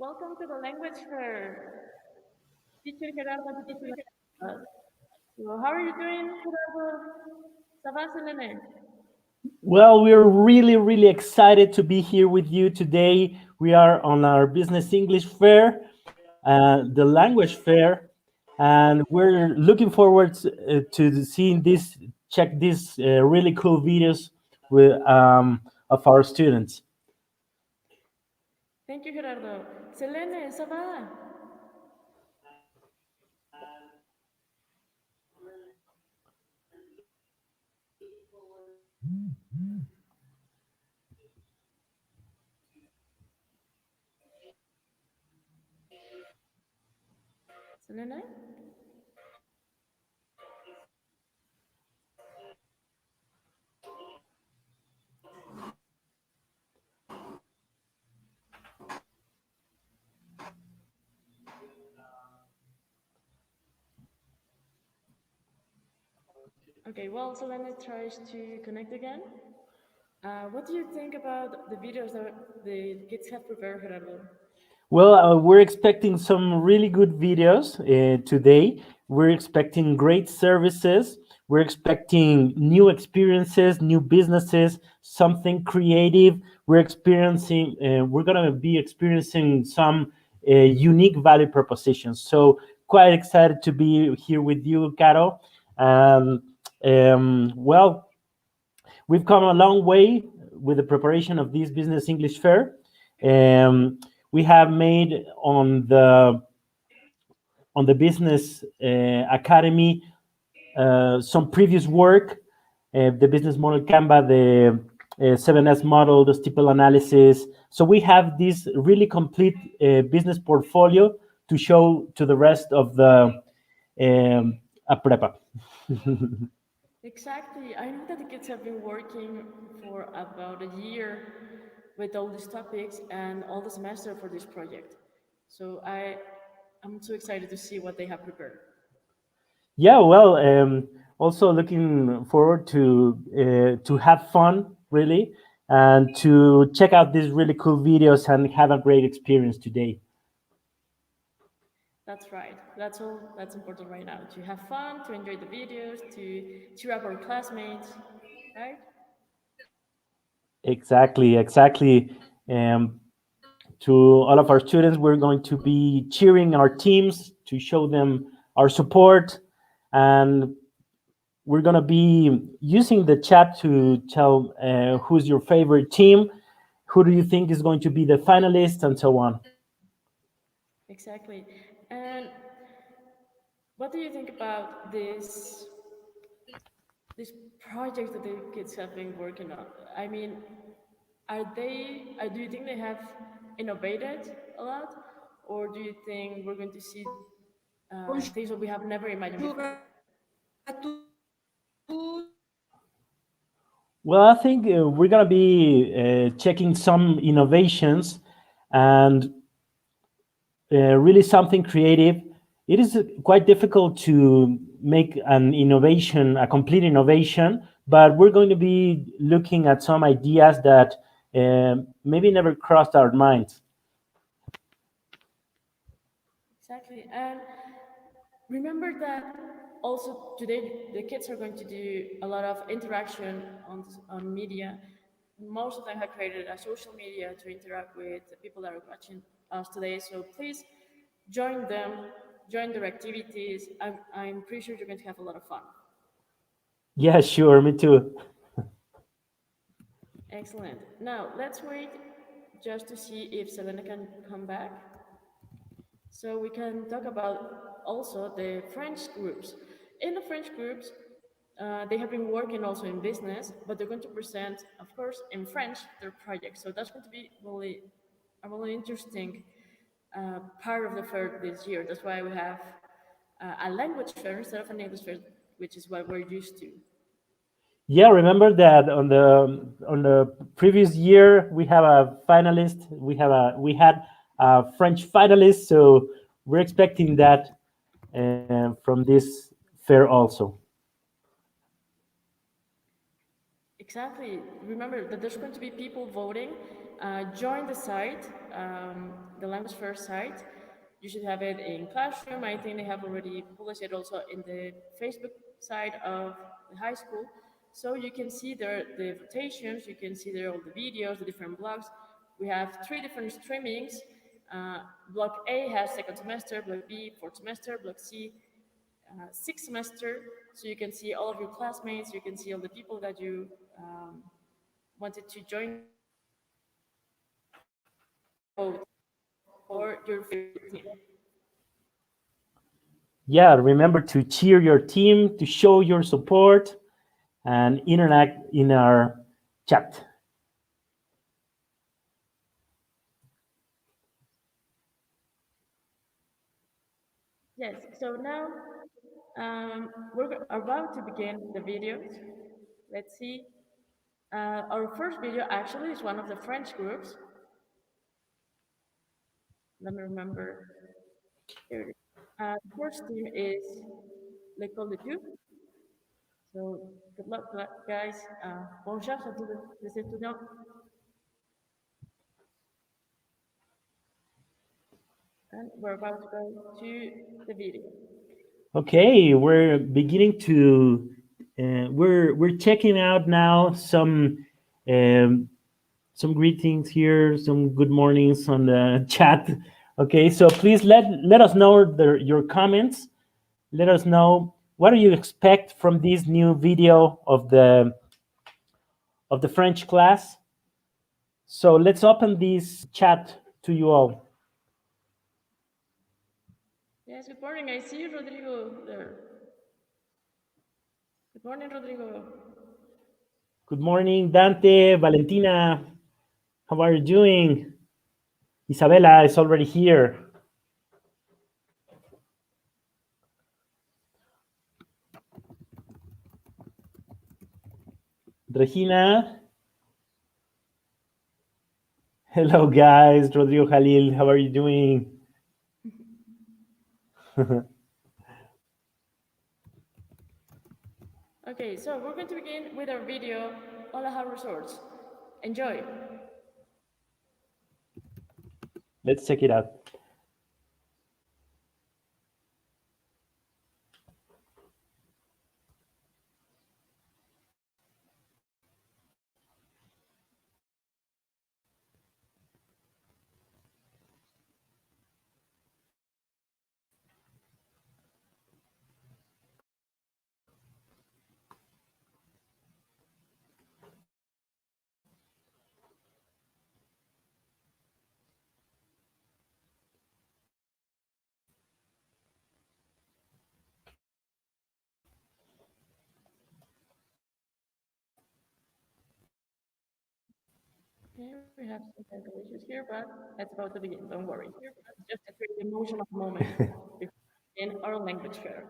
Welcome to the language fair. Teacher Gerardo, teacher Gerardo. So how are you doing, Gerardo? Ça va, Selene? Well, we're really excited to be here with you today. We are on our Business English Fair, the language fair, and we're looking forward to seeing check these really cool videos of our students. Thank you, Gerardo. Selene, ça va? Selene? Okay, well, Selene tries to connect again. What do you think about the videos that the kids have prepared, Gerardo? Well, we're expecting some really good videos today. We're expecting great services. We're expecting new experiences, new businesses, something creative. We're gonna be experiencing some unique value propositions. So quite excited to be here with you, Caro. Um, well, we've come a long way with the preparation of this Business English Fair. Um, we have made on the business academy some previous work, the business model Canva, the 7S model, the steeple analysis. So we have this really complete business portfolio to show to the rest of the prepa. Exactly. I know that the kids have been working for about a year with all these topics and all the semester for this project. So I'm so excited to see what they have prepared. Yeah, well, also looking forward to have fun really and to check out these really cool videos and have a great experience today. That's right. That's all that's important right now. To have fun, to enjoy the videos, to cheer up our classmates, right? Exactly. Um, to all of our students, we're going to be cheering our teams to show them our support, and we're going to be using the chat to tell who's your favorite team, who do you think is going to be the finalists, and so on. Exactly. And what do you think about this project that the kids have been working on? I mean, do you think they have innovated a lot? Or do you think we're going to see things that we have never imagined before? Well, I think we're going to be checking some innovations and really something creative. It is quite difficult to make an innovation, a complete innovation, but we're going to be looking at some ideas that maybe never crossed our minds. Exactly. And remember that also today the kids are going to do a lot of interaction on media. Most of them have created a social media to interact with the people that are watching us today. So please join them, join their activities. I'm pretty sure you're going to have a lot of fun. Yeah, sure, me too. Excellent. Now let's wait just to see if Selena can come back. So we can talk about also the French groups. In the French groups, they have been working also in business, but they're going to present, of course, in French their project. So that's going to be a really interesting part of the fair this year. That's why we have a language fair instead of an English fair, which is what we're used to. Yeah, remember that on the previous year we have a finalist. We had a French finalist, so we're expecting that from this fair also. Exactly. Remember that there's going to be people voting join the site, the language first site. You should have it in Classroom. I think they have already published it also in the Facebook side of the high school. So you can see there the rotations, you can see there all the videos, the different blogs. We have three different streamings. Block A has second semester, block B fourth semester, block C sixth semester. So you can see all of your classmates, you can see all the people that you wanted to join the group, and you can vote for your favorite team. Yeah, remember to cheer your team, to show your support, and interact in our chat. Yes, so now we're about to begin the videos. Let's see. Our first video actually is one of the French groups. Let me remember. Here it is. The first team is l'école de tout. So good luck, guys. Bonne chance à tous les étudiants. And we're about to go to the video. Okay, we're beginning to we're checking out now um, some greetings here, some good mornings on the chat. Okay, so please let us know your comments. Let us know what do you expect from this new video of the French class. So let's open this chat to you all. Yes, good morning. I see you, Rodrigo, there. Good morning, Rodrigo. Good morning, Dante, Valentina. How are you doing? Isabella is already here. Regina. Hello, guys. Rodrigo Jalil, how are you doing? Okay, so we're going to begin with our video, Ola Hau Resorts. Enjoy. Let's check it out. Okay, we have some technical issues here, but it's about to begin. Don't worry. It's just a pretty emotional moment in our language fair.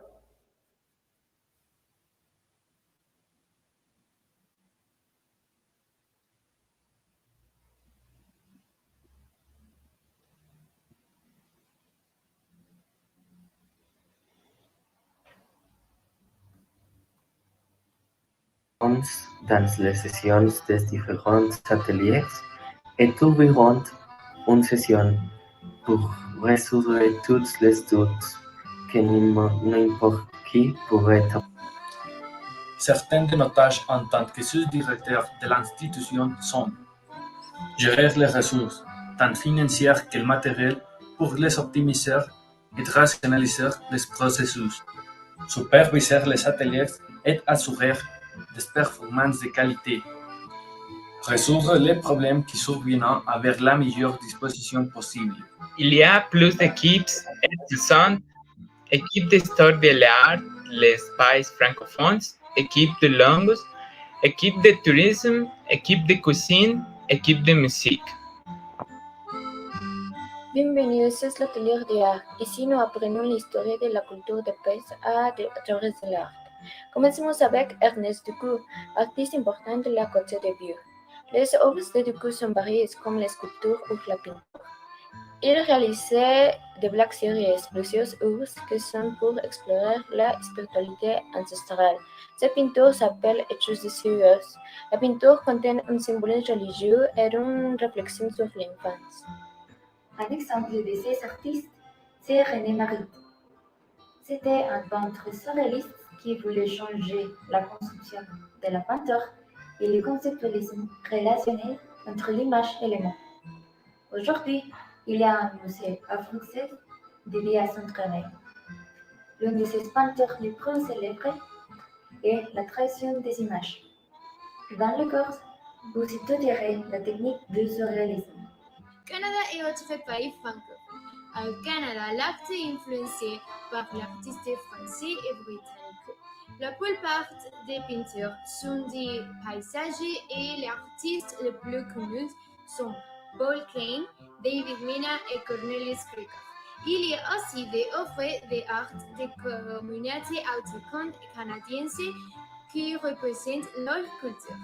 Dans les sessions des différents ateliers et trouveront une session pour résoudre tous les doutes que n'importe qui pourrait avoir. Certaines de nos tâches en tant que sous-directeur de l'institution sont gérer les ressources, tant financières que matérielles, pour les optimiser et rationaliser les processus, superviser les ateliers et assurer des performances de qualité, résoudre les problèmes qui surviennent avec la meilleure disposition possible. Il y a plus d'équipes étudiantes, équipe d'histoire de l'art, les pays francophones, équipe de langues, équipe de tourisme, équipe de cuisine, équipe de musique. Bienvenidos al atelier de art. Ici, nous apprenons l'histoire de la culture de pays à travers de l'art. Commencemos avec Ernest Ducou, artiste important de la Côte d'Ivoire. Les œuvres de Ducou sont variées comme la sculpture ou la peinture. Il réalisait des blagues sérieuses, plusieurs ours qui sont pour explorer la spiritualité ancestrale. Cette peinture s'appelle Études sérieuses. La peinture contient un symbole religieux et une réflexion sur l'enfance. Un exemple de ces artistes, c'est René Magritte. C'était un peintre surréaliste qui voulait changer la conception de la peinture et le conceptualisme relationnel entre l'image et le monde. Aujourd'hui, il y a un musée à Bruxelles dédié à son travail. L'une de ses peintures les plus célèbres est la création des images. Dans le cours, vous étudierez la technique du surréalisme. Canada est autre pays francophone. Au Canada, l'art est influencé par l'artiste français et britannique. La plupart des peintures sont des paysages et les artistes les plus connus sont Paul Kane, David Mina et Cornelis Krikov. Il y a aussi des œuvres d'art des communautés autochtones canadiennes qui représentent leur culture.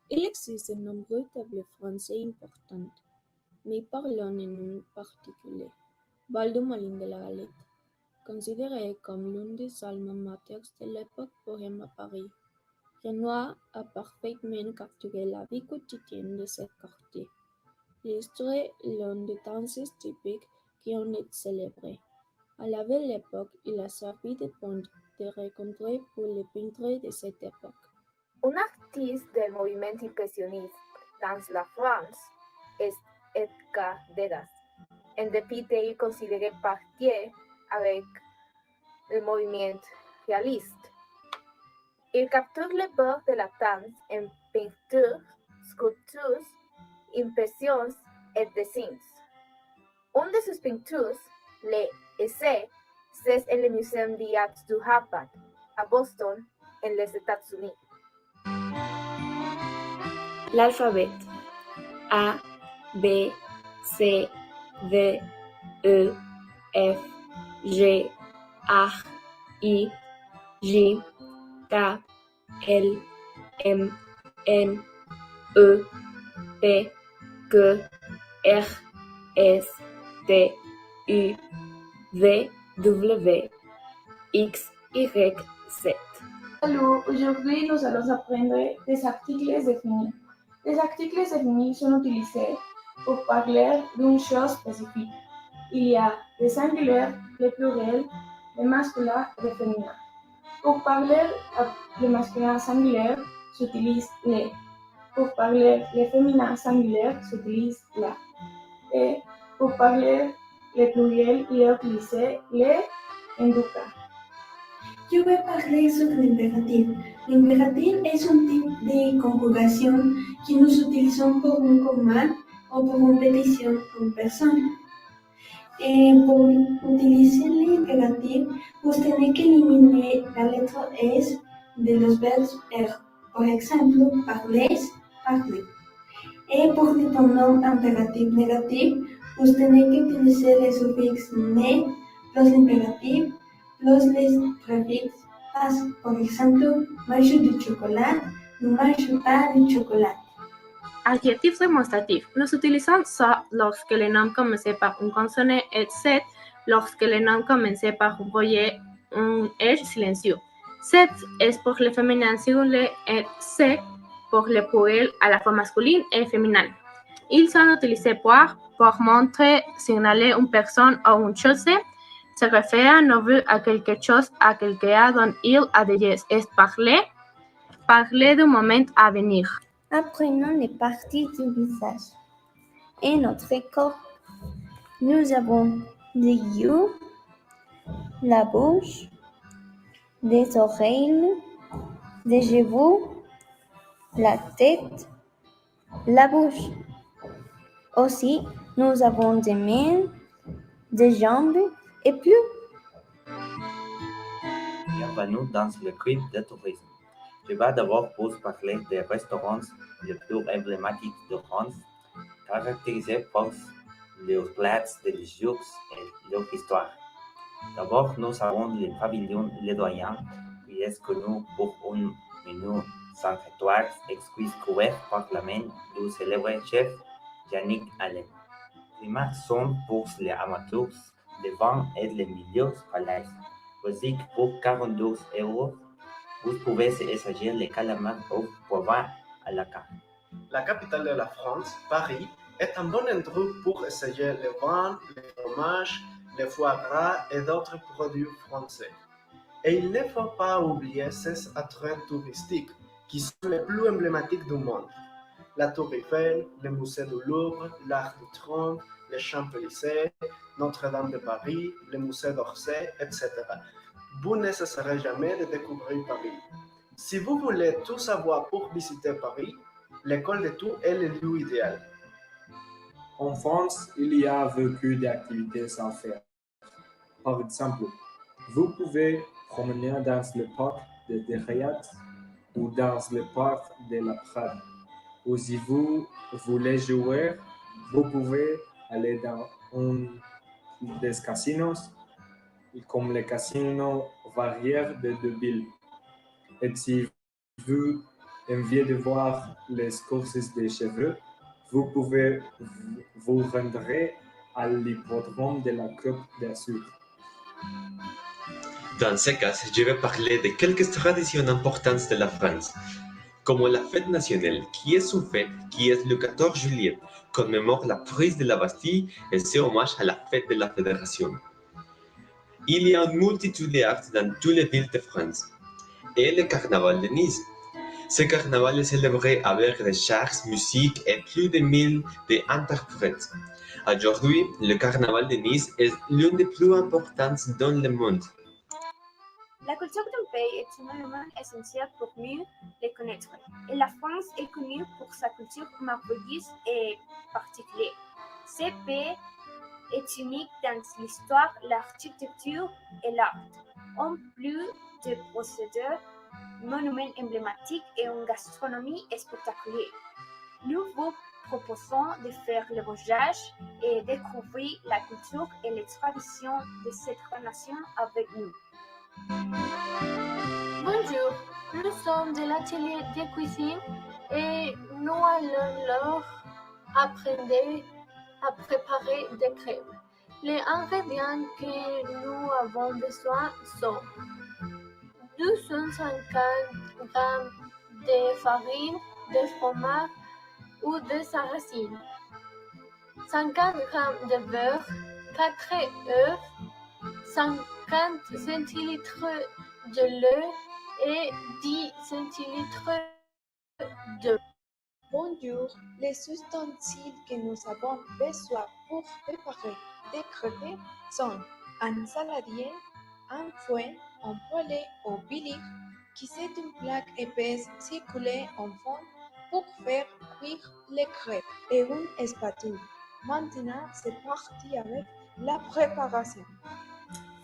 Il existe de nombreuses tables françaises importantes, mais parlons en un particulier. Valdemoulin de la Galette, considéré comme l'un des alma mater de l'époque bohème à Paris. Renoir a parfaitement capturé la vie quotidienne de ce quartier. L'histoire l'un des danses typiques qui en est célébré. À la belle époque, il a servi de pont de rencontre pour les peintres de cette époque. Un artiste del moviment impressionniste dans la France est Edgar Degas. En dépit d'être considéré partie avec le mouvement réaliste. Il capture le port de la danse en peinture, sculptures, impressions et dessins. Une de sus peintures, les essais, c'est en le Musée d'Art du Harvard, à Boston, en les États-Unis. L'alphabet A, B, C, D, E, F, G, H, I, J, K, L, M, N, E, P, Q, R, S, T, U, V, W, X, Y, Z. Salut, aujourd'hui nous allons apprendre des articles définis. Les articles définis sont utilisés pour parler d'une chose spécifique. Il y a les singuliers, les pluriels, les masculins et les féminins. Pour parler le masculin singulier, s'utilise les. Pour parler le féminin singulier, s'utilise la. Et pour parler le pluriel, il est utilisé les en tout cas. Je vais parler sur l'impératif. L'impératif est un type de conjugation que nous utilisons pour une commande ou pour une pétition en personne. Et pour utiliser l'impératif, vous tenez qu'éliminer la lettre S de los verbos R. Por ejemplo, parler, parler. Et pour les pronoms impératifs négatifs, vous tenez qu'utiliser les suffixes ne plus l'impératif plus les préfixes pas. Por ejemplo, mange du chocolat, ne mange pas du chocolat. Adjectifs démonstratifs. Nous utilisons ça lorsque le nom commence par une consonne et Z lorsque le nom commence par un voyelle un R silencieux. Z est pour le féminin singulier et C pour le pluriel à la fois masculin et féminin. Ils sont utilisés pour montrer, signaler une personne ou une chose. Se réfère non plus à quelque chose, à quelqu'un dont il a déjà parlé, parler du moment à venir. Apprenons les parties du visage. En notre corps, nous avons les yeux, la bouche, les oreilles, les cheveux, la tête, la bouche. Aussi, nous avons des mains, des jambes et plus. Bienvenue dans le club de tourisme. Je vais d'abord vous parler des restaurants les plus emblématiques de France, caractérisés par leurs plats délicieux et leur histoire. D'abord, nous avons le pavillon Les Doyens, qui est connu pour un menu 5 étoiles exquis couvert par la main du célèbre chef Yannick Allen. Primaires sont pour les amateurs de 20 et les milieux palais. Musique pour 42 €. Vous pouvez essayer les calamars au poivre à la carte. La capitale de la France, Paris, est un bon endroit pour essayer le vin, le fromage, le foie gras et d'autres produits français. Et il ne faut pas oublier ces attraits touristiques qui sont les plus emblématiques du monde. La Tour Eiffel, le musée du Louvre, l'Arc de Triomphe, les Champs-Élysées, Notre-Dame de Paris, le musée d'Orsay, etc. Vous ne cesserez jamais de découvrir Paris. Si vous voulez tout savoir pour visiter Paris, l'école de tout est le lieu idéal. En France, il y a beaucoup d'activités à faire. Par exemple, vous pouvez promener dans le parc de Derriat ou dans le parc de la Prade. Ou si vous voulez jouer, vous pouvez aller dans un des casinos, comme le casino Varière de Deauville. Et si vous aimez de voir les courses de chevaux, vous pouvez vous rendre à l'hippodrome de la Côte d'Azur. Dans ce cas, je vais parler de quelques traditions importantes de la France, comme la fête nationale, qui est une fête qui est le 14 juillet, commémore la prise de la Bastille et c'est hommage à la fête de la Fédération. Il y a une multitude d'actes dans toutes les villes de France. Et le carnaval de Nice. Ce carnaval est célébré avec des chars, musique et plus de 1000 interprètes. Aujourd'hui, le carnaval de Nice est l'un des plus importants dans le monde. La culture d'un pays est un élément essentiel pour mieux les connaître. Et la France est connue pour sa culture merveilleuse et particulière. Ce pays est unique dans l'histoire, l'architecture et l'art. En plus de procédures, monuments emblématiques et une gastronomie spectaculaire. Nous vous proposons de faire le voyage et découvrir la culture et les traditions de cette nation avec nous. Bonjour, nous sommes de l'atelier de cuisine et nous allons leur apprendre à préparer des crêpes. Les ingrédients que nous avons besoin sont 250 g de farine, de fromage ou de sarrasin, 50 g de beurre, 4 œufs, 50 centilitres de lait et 10 centilitres d'eau. Bonjour, les ustensiles que nous avons besoin pour préparer des crêpes sont un saladier, un fouet, un poêlé au bilic, qui est une plaque épaisse circulée en fond pour faire cuire les crêpes, et une spatule. Maintenant, c'est parti avec la préparation.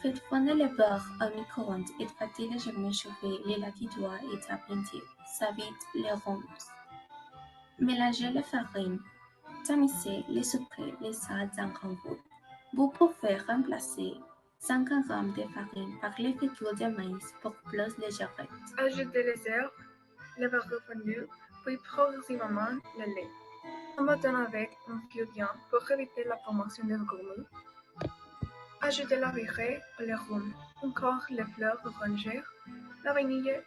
Faites fondre le beurre au micro-ondes et faites légèrement chauffer les latitoires et la peinture. Savez les ronds. Mélangez la farine. Tamisez les sucres, les sels dans un bout. Vous pouvez remplacer 50 g de farine par les fétules de maïs pour plus légère. Ajoutez les herbes, le beurre fondu, puis progressivement le lait. Embouteillez avec un fluidiant pour éviter la formation de gourmets. Ajoutez la virée ou le rhum, encore les fleurs orangères, la vanille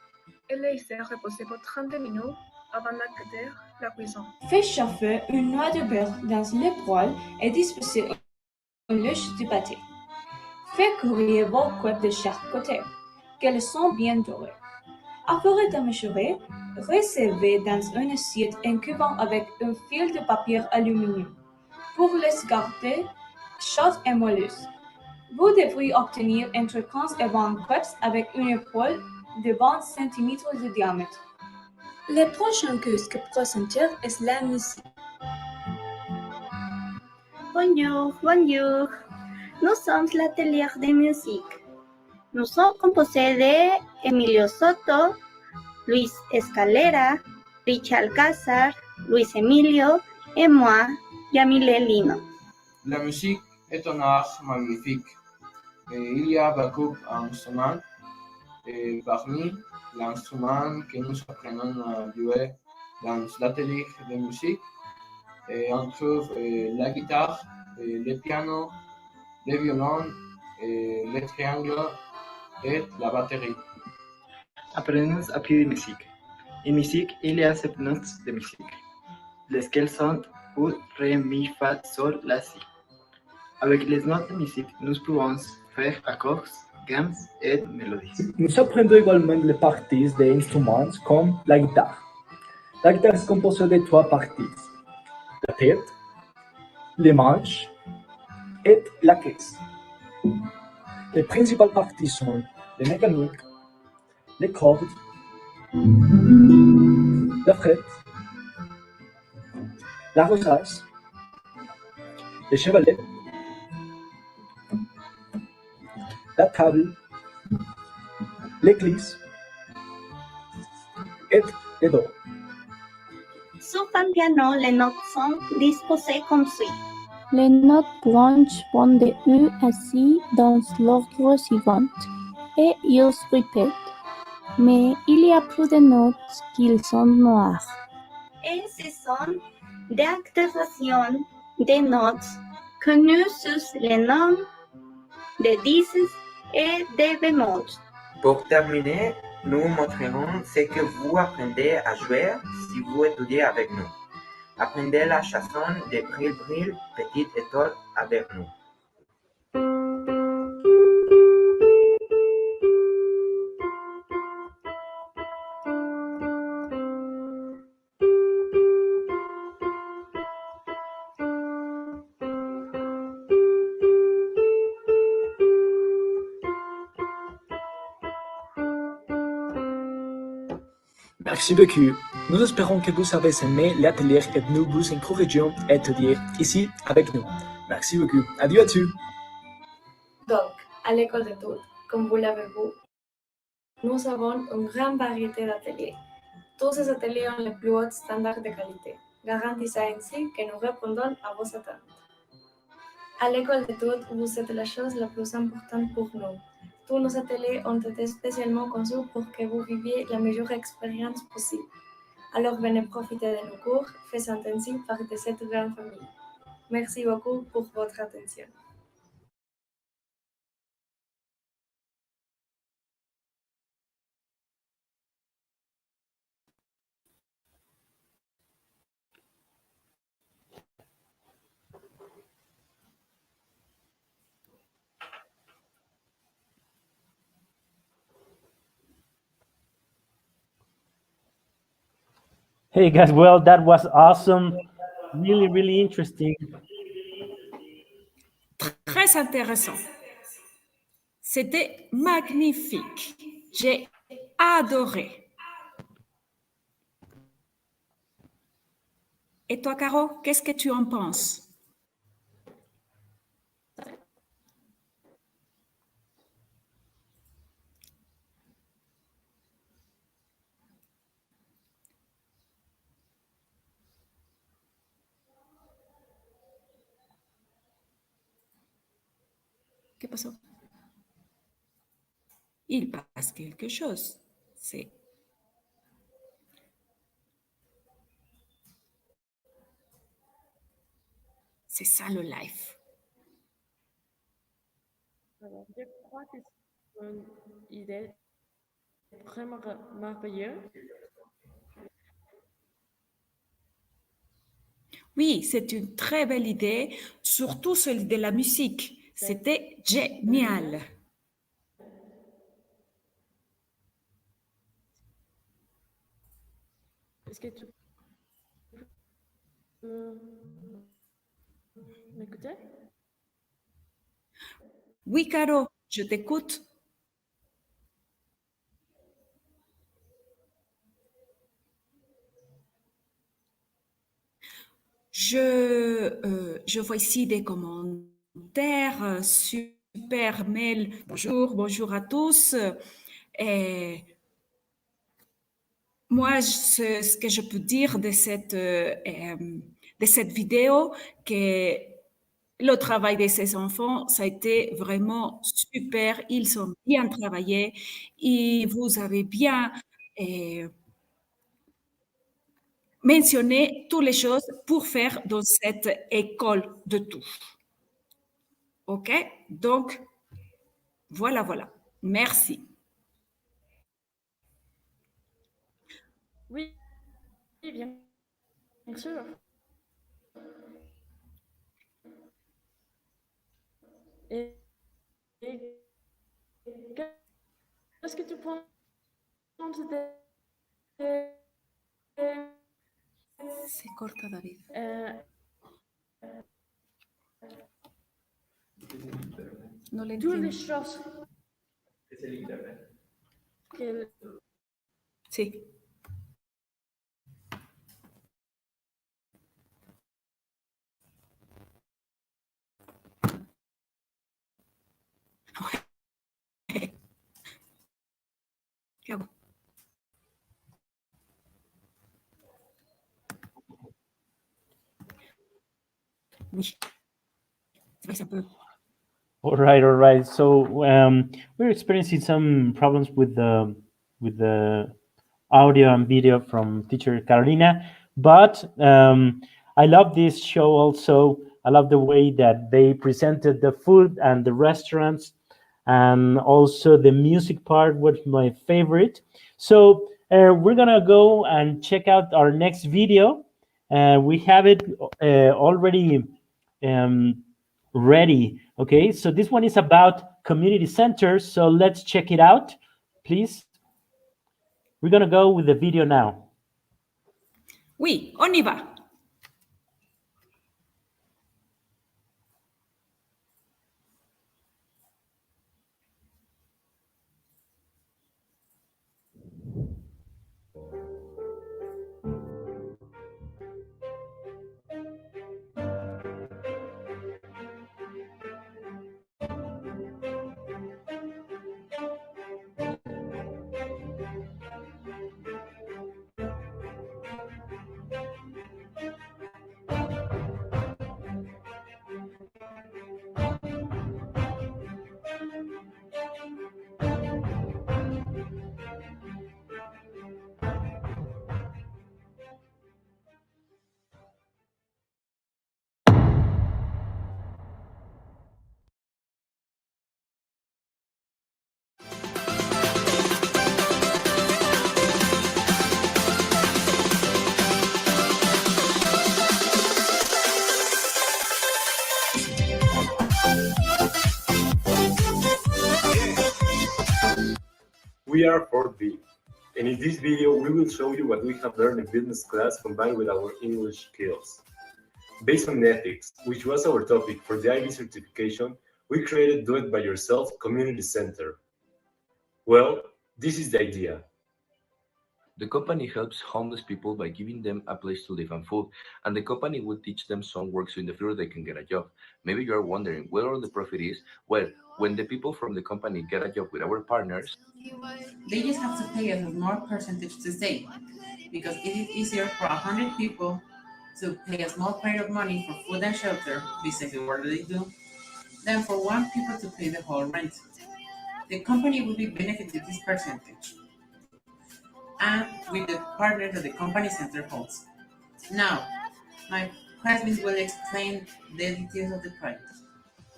et laissez reposer pour 30 minutes avant d'arrêter la cuisson. Faites chauffer une noix de beurre dans le poêle et disposez une louche de pâté. Faites cuire vos crêpes de chaque côté, qu'elles sont bien dorées. Après de mesurer, recevez dans une assiette un couvert avec un fil de papier aluminium pour les garder chaudes et moelleuses. Vous devrez obtenir entre 15 et 20 crêpes avec une poêle de 20 cm de diamètre. Le prochain chose que présenter est la musique. Bonjour, bonjour. Nous sommes l'atelier de musique. Nous sommes composés de Emilio Soto, Luis Escalera, Richard Alcázar, Luis Emilio et moi, Yamile Lino. La musique est un art magnifique. Il y a beaucoup d'instruments. Parmi l'instrument que nous apprenons à jouer dans l'atelier de musique, on trouve la guitare, le piano, le violon, le triangle et la batterie. Apprenons un peu de musique. En musique, il y a 7 notes de musique, lesquelles sont U, Ré, Mi, Fa, Sol, La, Si. Avec les notes de musique, nous pouvons faire accords, gammes et mélodies. Nous apprendrons également les parties des instruments comme la guitare. La guitare est composée de 3 parties: la tête, les manches et la caisse. Les principales parties sont les mécaniques, les cordes, la frette, l'arrosage, les chevalets, la table, l'église et les dos. Sur un piano, les notes sont disposées comme suit. Les notes blanches vont de U à Si dans l'ordre suivant et ils se répètent. Mais il y a plus de notes qui sont noires. Et ce sont des activations des notes connues sous les noms de dièses et de bémols. Pour terminer, nous montrerons ce que vous apprendrez à jouer si vous étudiez avec nous. Apprenez la chanson de Brille Brille, Petite Étoile avec nous. Merci beaucoup. Nous espérons que vous avez aimé l'atelier que nous vous encourageons à étudier ici avec nous. Merci beaucoup. Adieu à tous. Donc, à l'école de tout, comme vous l'avez vu, nous avons une grande variété d'ateliers. Tous ces ateliers ont les plus hauts standards de qualité, garantissant ainsi que nous répondons à vos attentes. À l'école de tout, vous êtes la chose la plus importante pour nous. Tous nos ateliers ont été spécialement conçus pour que vous viviez la meilleure expérience possible. Alors venez profiter de nos cours, faisant ainsi partie de cette grande famille. Merci beaucoup pour votre attention. Hey guys, well, that was awesome. Really, really interesting. Très intéressant. C'était magnifique. J'ai adoré. Et toi, Caro, qu'est-ce que tu en penses? ¿Qué pasó? Il passe quelque chose. C'est ça le life. Alors, je crois que c'est une idée vraiment merveilleuse. Oui, c'est une très belle idée, surtout celle de la musique. C'était génial. Est-ce que tu peux m'écouter? Oui, Caro, je t'écoute. Je vois ici des commentaires. Super mail. Bonjour à tous. Et moi, ce que je peux dire de cette vidéo, que le travail de ces enfants, ça a été vraiment super. Ils ont bien travaillé et vous avez bien mentionné toutes les choses pour faire dans cette école de tout. OK? Donc, voilà. Merci. Oui, bien sûr. Et qu'est-ce que tu penses Se corta, David. No le Toutes entiendo. les choses que... Sí. ¿Qué hago? Oui. C'est un peu... All right. So we're experiencing some problems with the audio and video from teacher Carolina, but I love this show also. I love the way that they presented the food and the restaurants, and also the music part was my favorite. So we're gonna go and check out our next video. We have it already um, ready. Okay, so this one is about community centers. So let's check it out, please. We're gonna go with the video now. Oui, on y va. We are 4B, and in this video we will show you what we have learned in business class combined with our English skills. Based on ethics, which was our topic for the IB certification, we created Do It By Yourself Community Center. Well, this is the idea. The company helps homeless people by giving them a place to live and food, and the company will teach them some work so in the future they can get a job. Maybe you are wondering where all the profit is. Well, when the people from the company get a job with our partners, they just have to pay us a small percentage to stay, because it is easier for 100 people to pay a small part of money for food and shelter, besides the work they do, than for one people to pay the whole rent. The company will be benefited this percentage, and with the partner that the company center holds. Now, my classmates will explain the details of the project.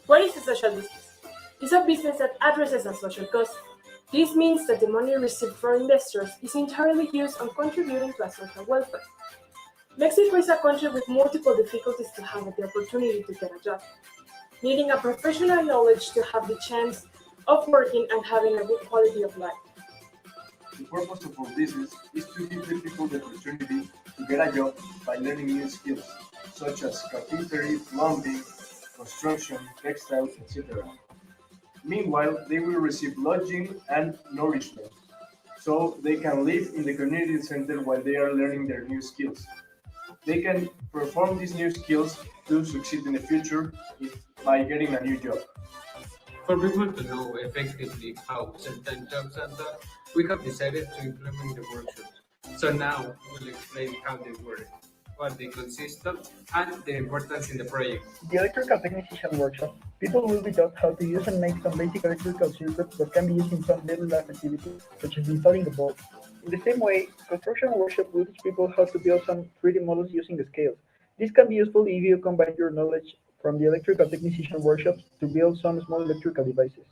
What is a social business? It's a business that addresses a social cause. This means that the money received from investors is entirely used on contributing to a social welfare. Mexico is a country with multiple difficulties to have the opportunity to get a job, needing a professional knowledge to have the chance of working and having a good quality of life. The purpose of our business is to give the people the opportunity to get a job by learning new skills, such as carpentry, plumbing, construction, textiles, etc. Meanwhile, they will receive lodging and nourishment, so they can live in the community center while they are learning their new skills. They can perform these new skills to succeed in the future by getting a new job. For people to know effectively how certain jobs are done, we have decided to implement the workshops. So now we'll explain how they work, what they consist of, and their importance in the project. The electrical technician workshop, people will be taught how to use and make some basic electrical circuits that can be used in some daily life activities, such as installing a bulb. In the same way, construction workshop will teach people how to build some 3D models using the scales. This can be useful if you combine your knowledge from the electrical technician workshops to build some small electrical devices.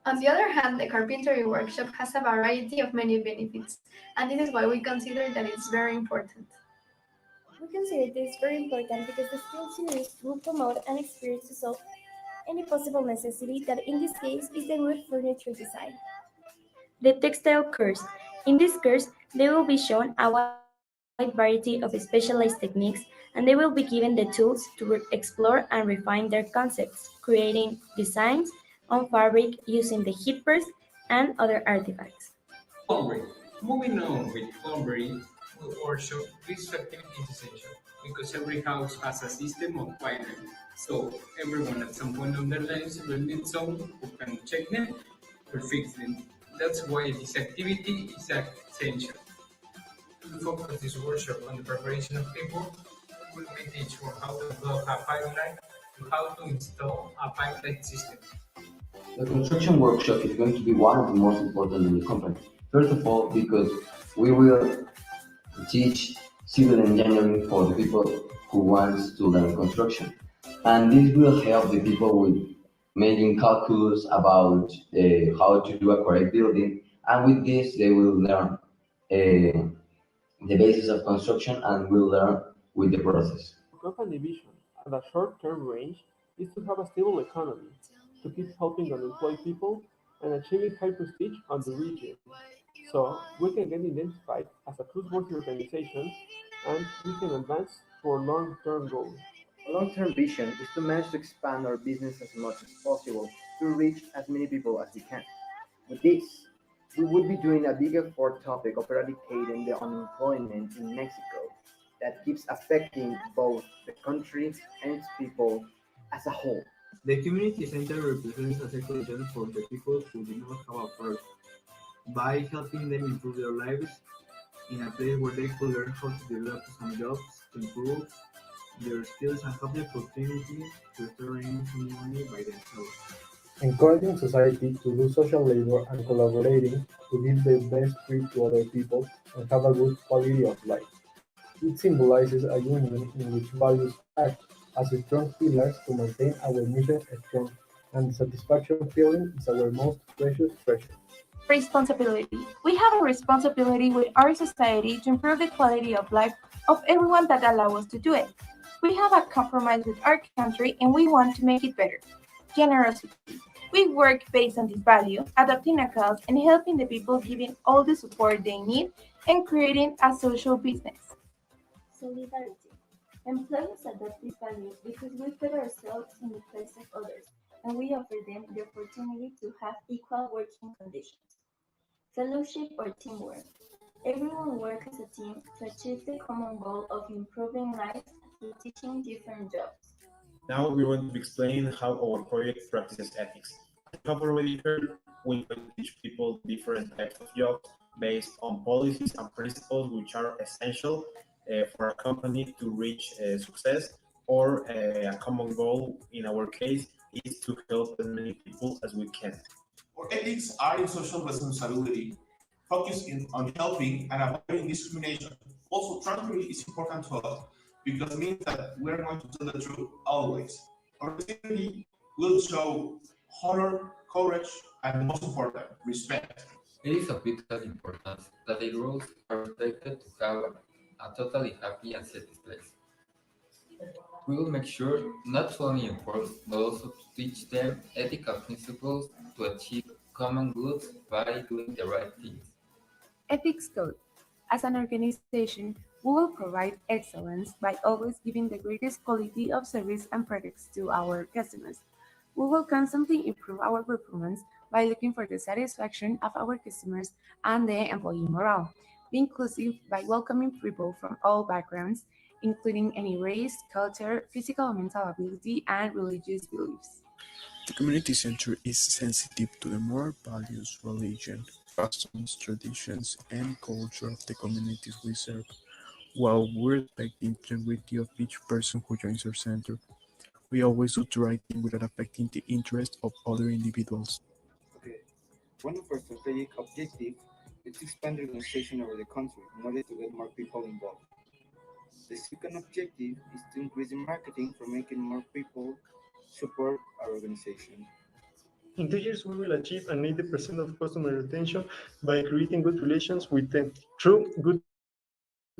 On the other hand, the carpentry workshop has a variety of many benefits, and this is why we consider that it's very important. We consider this very important because the skills used will promote an experience to solve any possible necessity that in this case is the wood furniture design. The textile course. In this course, they will be shown a wide variety of specialized techniques and they will be given the tools to explore and refine their concepts, creating designs on fabric using the heat press and other artifacts. Alright, moving on with Homebrew workshop, this activity is essential because every house has a system of wiring. So everyone at some point of their lives will need someone who can check them or fix them. That's why this activity is essential. To focus this workshop on the preparation of people, we will be teach from how to block a pipeline to how to install a pipeline system. The construction workshop is going to be one of the most important in the company. First of all, because we will teach civil engineering for the people who want to learn construction. And this will help the people with making calculus about how to do a correct building. And with this, they will learn the basis of construction and will learn with the process. Company vision at a short-term range is to have a stable economy, to keep helping unemployed people and achieving high prestige on the region. So we can get identified as a trustworthy organization and we can advance to our long-term goals. A long-term vision is to manage to expand our business as much as possible to reach as many people as we can. With this, we would be doing a big effort topic of eradicating the unemployment in Mexico that keeps affecting both the country and its people as a whole. The community center represents a solution for the people who do not have a first, by helping them improve their lives in a place where they could learn how to develop some jobs, improve their skills, and have the opportunity to start earning some money by themselves. Encouraging society to do social labor and collaborating to give the best treat to other people and have a good quality of life. It symbolizes a union in which values act as strong pillars to maintain our mission strong, and the satisfaction feeling is our most precious treasure. Responsibility. We have a responsibility with our society to improve the quality of life of everyone that allow us to do it. We have a compromise with our country and we want to make it better. Generosity. We work based on this value, adopting a cause and helping the people, giving all the support they need and creating a social business. Solidarity. Employees adopt this value because we put ourselves in the place of others and we offer them the opportunity to have equal working conditions. Fellowship or teamwork. Everyone works as a team to achieve the common goal of improving lives through teaching different jobs. Now we're going to explain how our project practices ethics. As you have already heard, we're going to teach people different types of jobs based on policies and principles which are essential for a company to reach success, or a common goal in our case is to help as many people as we can. Our ethics are in social responsibility, focusing on helping and avoiding discrimination. Also, transparency is important to us because it means that we are going to tell the truth always. Our activity will show honor, courage, and most important, respect. It is of vital importance that the rules are respected to have a totally happy and safe place. We will make sure not to only enforce, but also to teach them ethical principles to achieve common goods by doing the right things. Ethics Code. As an organization, we will provide excellence by always giving the greatest quality of service and products to our customers. We will constantly improve our performance by looking for the satisfaction of our customers and the employee morale. Be inclusive by welcoming people from all backgrounds, including any race, culture, physical or mental ability, and religious beliefs. The community center is sensitive to the moral values, religion, customs, traditions, and culture of the communities we serve, while we respect the integrity of each person who joins our center. We always do the right thing without affecting the interests of other individuals. Okay. One of our strategic objectives is to expand the organization over the country in order to get more people involved. The second objective is to increase the marketing for making more people support our organization. In 2 years, we will achieve an 80% of customer retention by creating good relations with them through good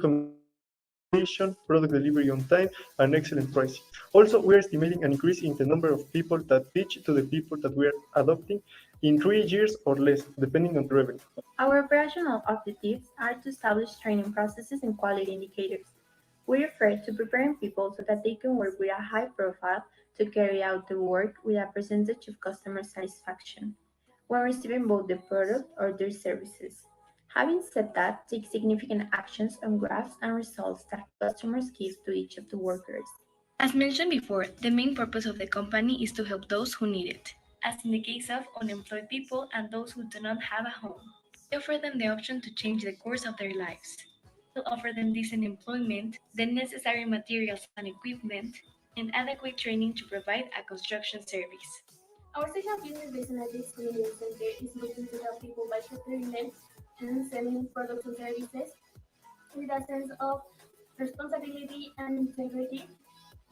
communication, product delivery on time, and excellent pricing. Also, we are estimating an increase in the number of people that teach to the people that we are adopting in 3 years or less, depending on the revenue. Our operational objectives are to establish training processes and quality indicators. We refer to preparing people so that they can work with a high profile to carry out the work with a percentage of customer satisfaction when receiving both the product or their services. Having said that, take significant actions on graphs and results that customers give to each of the workers. As mentioned before, the main purpose of the company is to help those who need it, as in the case of unemployed people and those who do not have a home. We offer them the option to change the course of their lives. We offer them decent employment, the necessary materials and equipment, and adequate training to provide a construction service. Our social business based on ethics community center is looking to help people by preparing them and selling products and services with a sense of responsibility and integrity,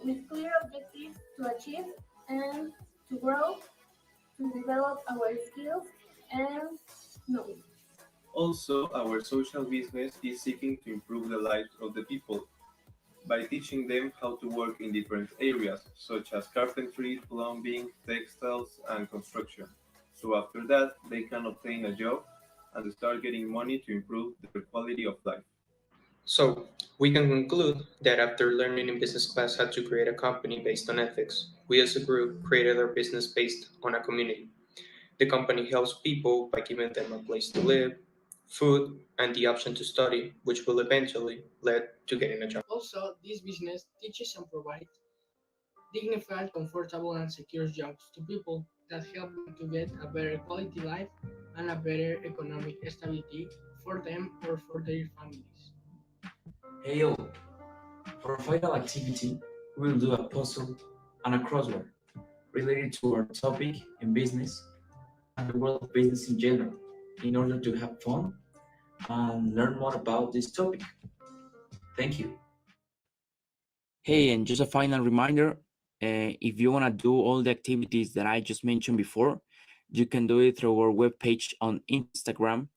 with clear objectives to achieve and to grow, to develop our skills and knowledge. Also, our social business is seeking to improve the lives of the people by teaching them how to work in different areas, such as carpentry, plumbing, textiles, and construction. So after that, they can obtain a job and start getting money to improve their quality of life. So, we can conclude that after learning in business class how to create a company based on ethics, we as a group created our business based on a community. The company helps people by giving them a place to live, food, and the option to study, which will eventually lead to getting a job. Also, this business teaches and provides dignified, comfortable, and secure jobs to people that help them to get a better quality life and a better economic stability for them or for their families. Hey all, for our final activity, we will do a puzzle and a crossword related to our topic in business and the world of business in general, in order to have fun and learn more about this topic. Thank you. Hey, and just a final reminder, if you want to do all the activities that I just mentioned before, you can do it through our webpage on Instagram.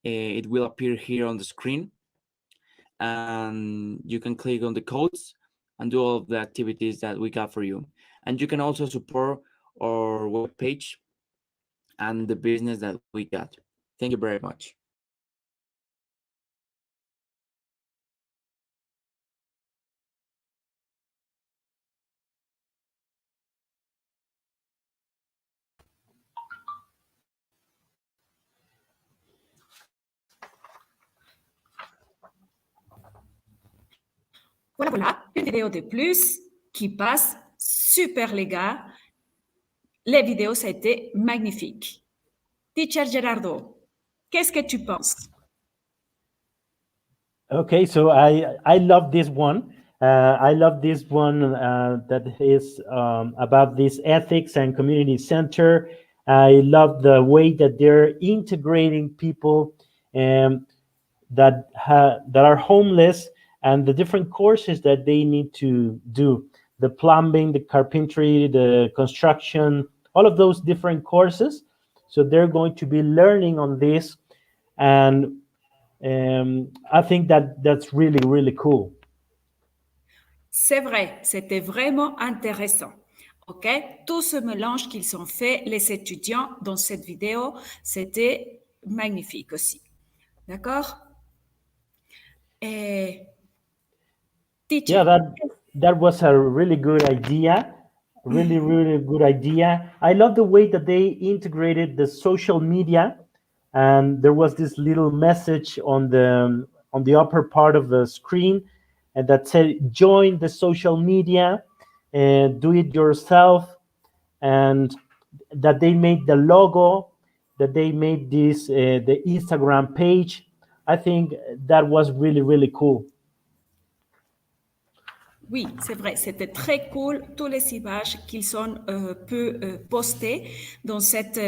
It will appear here on the screen. And you can click on the codes and do all of the activities that we got for you. And you can also support our webpage and the business that we got. Thank you very much. Voilà, voilà, une vidéo de plus qui passe. Super, les gars. Les vidéos, ça a été magnifique. Teacher Gerardo, qu'est-ce que tu penses? Okay, so I love this one. I love this one that is about this ethics and community center. I love the way that they're integrating people that are homeless and the different courses that they need to do. The plumbing, the carpentry, the construction, all of those different courses. So they're going to be learning on this. And I think that that's really, really cool. C'est vrai, c'était vraiment intéressant. OK? Tout ce mélange qu'ils ont fait, les étudiants, dans cette vidéo, c'était magnifique aussi. D'accord? Et teacher. Yeah, that was a really good idea. Really, really good idea. I love the way that they integrated the social media, and there was this little message on the upper part of the screen, and that said, "Join the social media and do it yourself." And that they made the logo, that they made this the Instagram page. I think that was really, really cool. Oui, c'est vrai, c'était très cool, tous les images qu'ils ont pu poster dans cette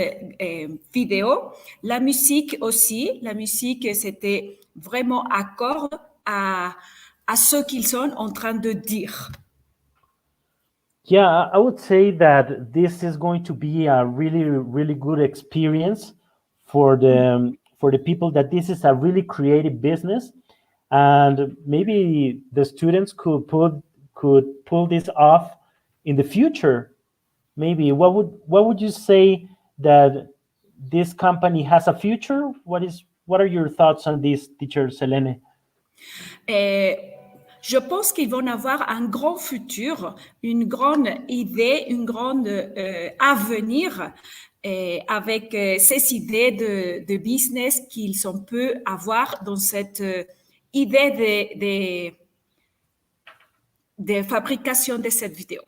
vidéo. La musique aussi, la musique, c'était vraiment accord à à ce qu'ils sont en train de dire. Yeah, I would say that this is going to be a really, really good experience for the people, that this is a really creative business, and maybe the students could pull this off in the future. Maybe what would you say that this company has a future? What are your thoughts on this, teacher Selene? Et je pense qu'ils vont avoir un grand futur, une grande idée, une grande avenir avec ces idées de business qu'ils ont pu avoir dans cette idée de fabrication de cette vidéo.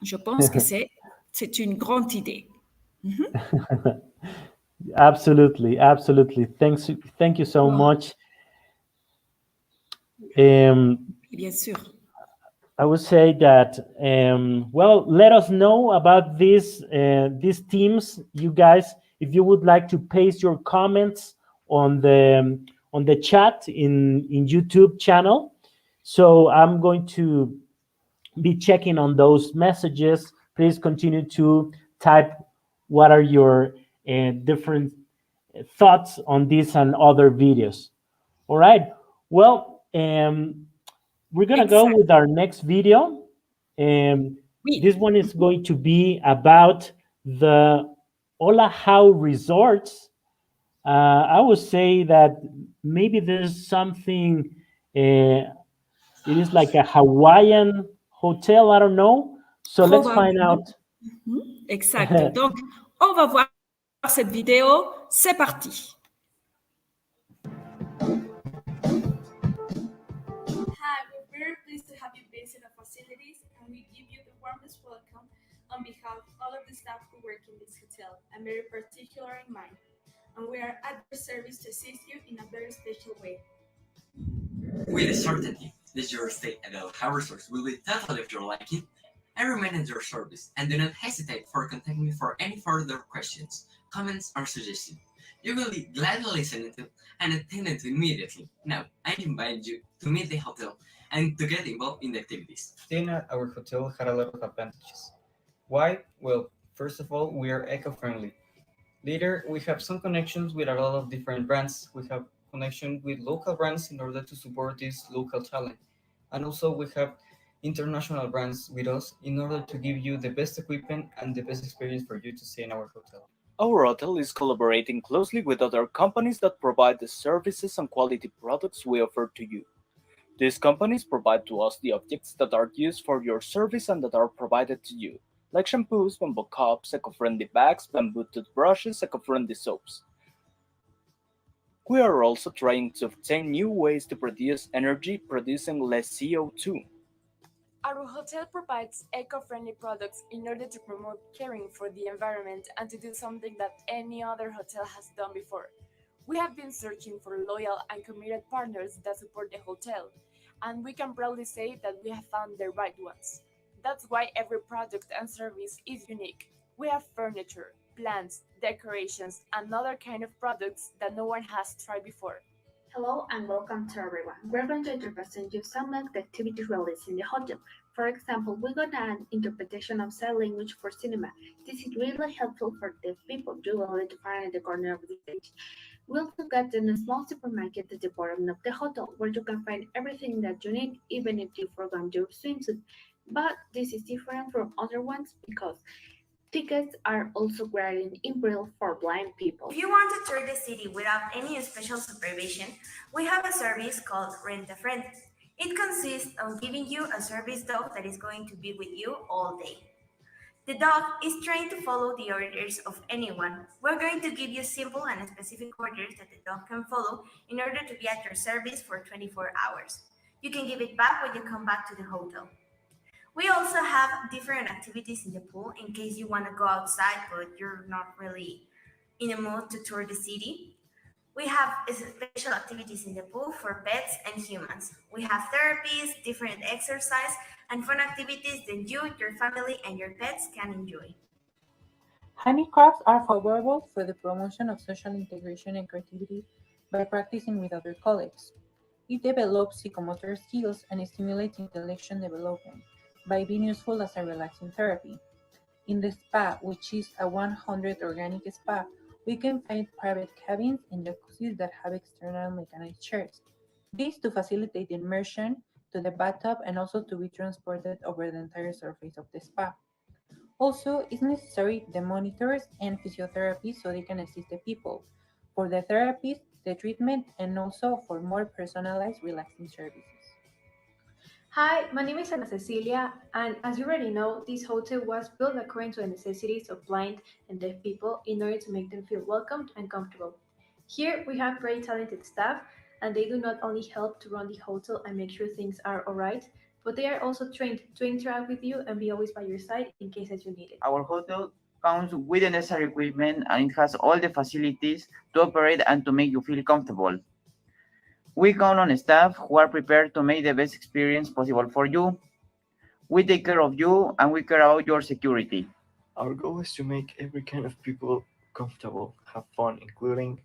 Je pense que c'est une grande idée. Absolutely, absolutely. Thank you so much. Bien sûr. I would say that well, let us know about these teams, you guys. If you would like to paste your comments on the chat in YouTube channel, so I'm going to be checking on those messages. Please continue to type what are your different thoughts on this and other videos. All right. Well, we're gonna go with our next video. This one is going to be about the Ola Hau Resorts. I would say that maybe there's something. It is like a Hawaiian hotel. I don't know. So let's find out. Exact. Donc, on va voir cette vidéo. C'est parti. Hi, we're very pleased to have you visit our facilities, and we give you the warmest welcome on behalf of all of the staff who work in this hotel, and very particular in mind. And we are at your service to assist you in a very special way. With certainty, that your stay at Ola Hau Resorts will be totally of your liking. I remain at your service, and do not hesitate for contacting me for any further questions, comments, or suggestions. You will be gladly listened to and attended to immediately. Now, I invite you to meet the hotel and to get involved in the activities. Staying at our hotel had a lot of advantages. Why? Well, first of all, we are eco-friendly. Later, we have some connections with a lot of different brands. We have connection with local brands in order to support this local talent. And also we have international brands with us in order to give you the best equipment and the best experience for you to stay in our hotel. Our hotel is collaborating closely with other companies that provide the services and quality products we offer to you. These companies provide to us the objects that are used for your service and that are provided to you, like shampoos, bamboo cups, eco-friendly bags, bamboo toothbrushes, eco-friendly soaps. We are also trying to obtain new ways to produce energy producing less CO2. Our hotel provides eco-friendly products in order to promote caring for the environment and to do something that any other hotel has done before. We have been searching for loyal and committed partners that support the hotel, and we can proudly say that we have found the right ones. That's why every product and service is unique. We have furniture, plants, decorations, and other kind of products that no one has tried before. Hello and welcome to everyone. We're going to represent you some of the activities released in the hotel. For example, we got an interpretation of sign language for cinema. This is really helpful for deaf people. You will need to find at the corner of the stage. We also got a small supermarket at the bottom of the hotel where you can find everything that you need, even if you forgot your swimsuit. But this is different from other ones because tickets are also granted in Braille for blind people. If you want to tour the city without any special supervision, we have a service called Rent a Friend. It consists of giving you a service dog that is going to be with you all day. The dog is trained to follow the orders of anyone. We're going to give you simple and specific orders that the dog can follow in order to be at your service for 24 hours. You can give it back when you come back to the hotel. We also have different activities in the pool in case you want to go outside but you're not really in a mood to tour the city. We have special activities in the pool for pets and humans. We have therapies, different exercise, and fun activities that you, your family, and your pets can enjoy. Handicrafts are favorable for the promotion of social integration and creativity by practicing with other colleagues. It develops psychomotor skills and stimulates intellectual development by being useful as a relaxing therapy. In the spa, which is a 100 organic spa, we can find private cabins and jacuzzis that have external mechanized chairs. This to facilitate immersion to the bathtub and also to be transported over the entire surface of the spa. Also, it's necessary the monitors and physiotherapy so they can assist the people for the therapies, the treatment, and also for more personalized relaxing services. Hi, my name is Ana Cecilia, and as you already know, this hotel was built according to the necessities of blind and deaf people in order to make them feel welcomed and comfortable. Here we have very talented staff, and they do not only help to run the hotel and make sure things are alright, but they are also trained to interact with you and be always by your side in case that you need it. Our hotel comes with the necessary equipment and it has all the facilities to operate and to make you feel comfortable. We count on staff who are prepared to make the best experience possible for you. We take care of you and we care about your security. Our goal is to make every kind of people comfortable, have fun, including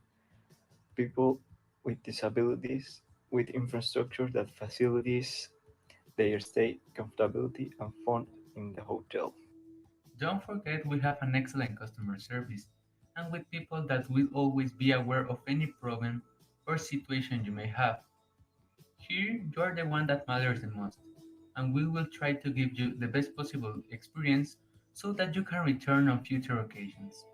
people with disabilities, with infrastructure that facilitates their stay, comfortability, and fun in the hotel. Don't forget we have an excellent customer service and with people that will always be aware of any problem or situation you may have. Here, you are the one that matters the most, and we will try to give you the best possible experience so that you can return on future occasions.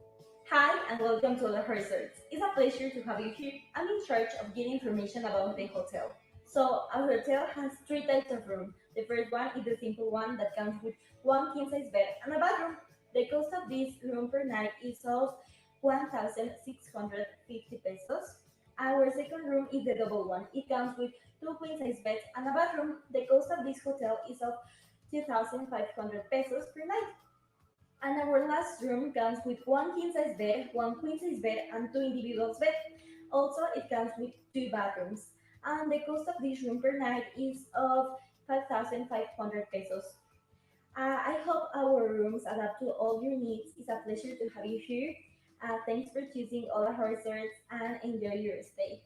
Hi and welcome to Ola Hau Resorts. It's a pleasure to have you here. I'm in charge of getting information about the hotel. So our hotel has three types of room. The first one is the simple one that comes with one king size bed and a bathroom. The cost of this room per night is of 1,650 pesos. Our second room is the double one. It comes with two queen size beds and a bathroom. The cost of this hotel is of 2,500 pesos per night. And our last room comes with one king size bed, one queen size bed, and two individual beds. Also, it comes with two bathrooms. And the cost of this room per night is of 5,500 pesos. I hope our rooms adapt to all your needs. It's a pleasure to have you here. Thanks for choosing Ola Hau Resorts and enjoy your stay.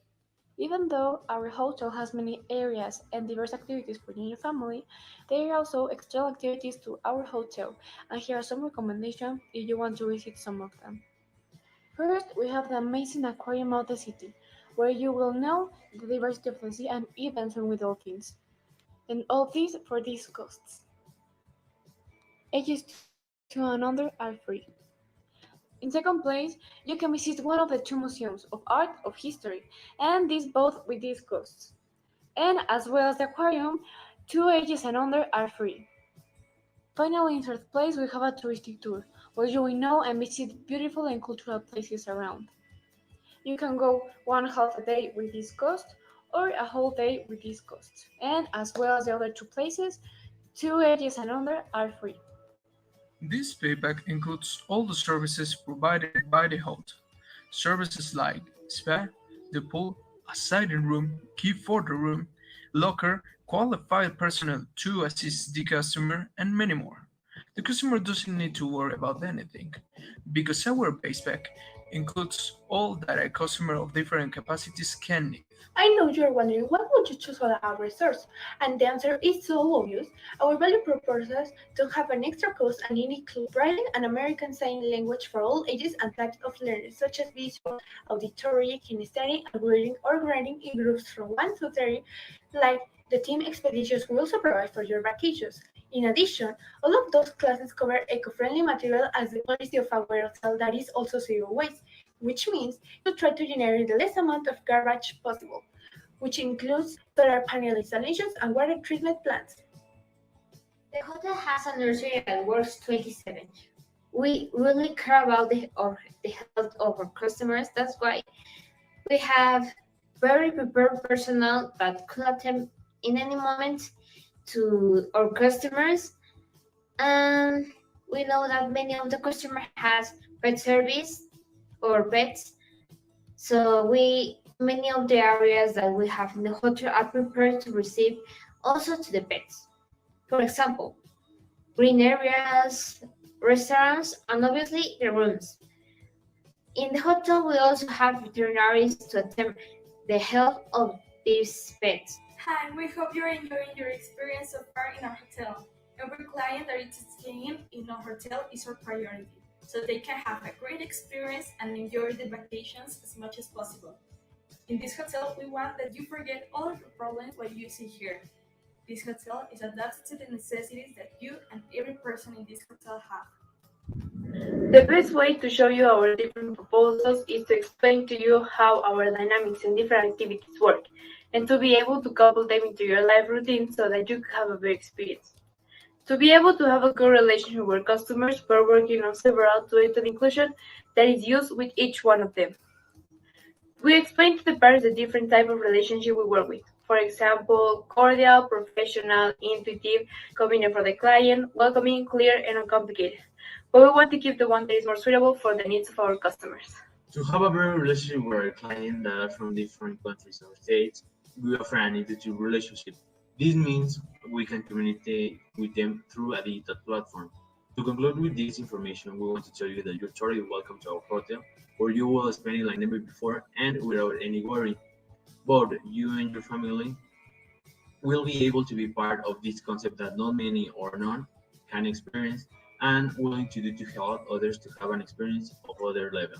Even though our hotel has many areas and diverse activities for you and your family, there are also external activities to our hotel, and here are some recommendations if you want to visit some of them. First, we have the amazing aquarium of the city, where you will know the diversity of the sea and even swim with dolphins. And all this for these costs. Ages 2 and under are free. In second place, you can visit one of the two museums of art of history, and these both with these costs. And as well as the aquarium, 2 ages and under are free. Finally, in third place, we have a touristic tour, where you will know and visit beautiful and cultural places around. You can go one half a day with this cost, or a whole day with this cost. And as well as the other two places, 2 ages and under are free. This payback includes all the services provided by the hotel. Services like spa, the pool, a sighting room, key for the room, locker, qualified personnel to assist the customer, and many more. The customer doesn't need to worry about anything because our payback includes all that a customer of different capacities can need. I know you're wondering why would you choose Ola Hau Resorts, and the answer is so obvious. Our value proposals don't have an extra cost and it includes writing and American Sign Language for all ages and types of learners, such as visual, auditory, kinesthetic, and reading or writing in groups from 1 to 30, like the team expeditions we also provide for your vacations. In addition, all of those classes cover eco-friendly material as the policy of our hotel that is also zero waste, which means you try to generate the less amount of garbage possible, which includes solar panel installations and water treatment plants. The hotel has a nursery that works 27. We really care about the health of our customers. That's why we have very prepared personnel that could attend in any moment to our customers. And we know that many of the customers has pet service or pets. So many of the areas that we have in the hotel are prepared to receive also to the pets. For example, green areas, restaurants, and obviously the rooms. In the hotel, we also have veterinaries to attend the health of the participants. Hi, we hope you're enjoying your experience so far in our hotel. Every client that is staying in our hotel is our priority, so they can have a great experience and enjoy the vacations as much as possible. In this hotel, we want that you forget all of your problems while you sit here. This hotel is adapted to the necessities that you and every person in this hotel have. The best way to show you our different proposals is to explain to you how our dynamics and different activities work, and to be able to couple them into your life routine so that you have a better experience. To be able to have a good relationship with customers, we're working on several tools and inclusion that is used with each one of them. We explain to the parents the different type of relationship we work with. For example, cordial, professional, intuitive, convenient for the client, welcoming, clear, and uncomplicated. But we want to keep the one that is more suitable for the needs of our customers. To have a better relationship with our clients that are from different countries or states, we offer an intuitive relationship. This means we can communicate with them through a digital platform. To conclude with this information, we want to tell you that you're totally welcome to our hotel, where you will spend it like never before and without any worry. Both you and your family will be able to be part of this concept that not many or none can experience and willing to do to help others to have an experience of other level.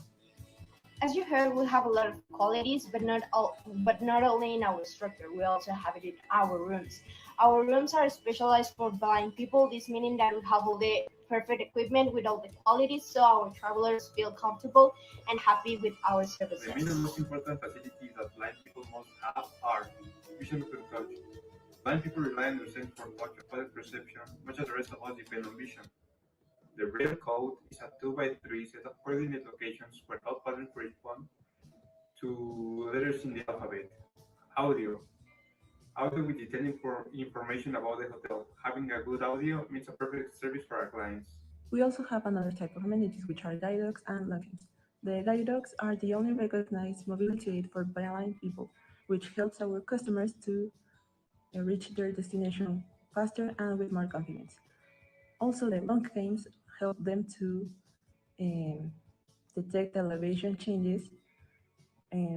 As you heard, we have a lot of qualities, but not only in our structure, we also have it in our rooms. Our rooms are specialized for blind people, this meaning that we have all the perfect equipment with all the qualities so our travelers feel comfortable and happy with our The main and services. most important facilities that blind people must have are vision through touch. Blind people rely on their sense for touch and color perception, much as the rest of us depend on vision. The Braille code is a 2 by 3 set of coordinate locations where all patterns correspond to letters in the alphabet. Audio. Audio with detailed information about the hotel. Having a good audio means a perfect service for our clients. We also have another type of amenities, which are guide dogs and logins. The guide dogs are the only recognized mobility aid for blind people, which helps our customers to reach their destination faster and with more confidence. Also, the long games help them to um, detect elevation changes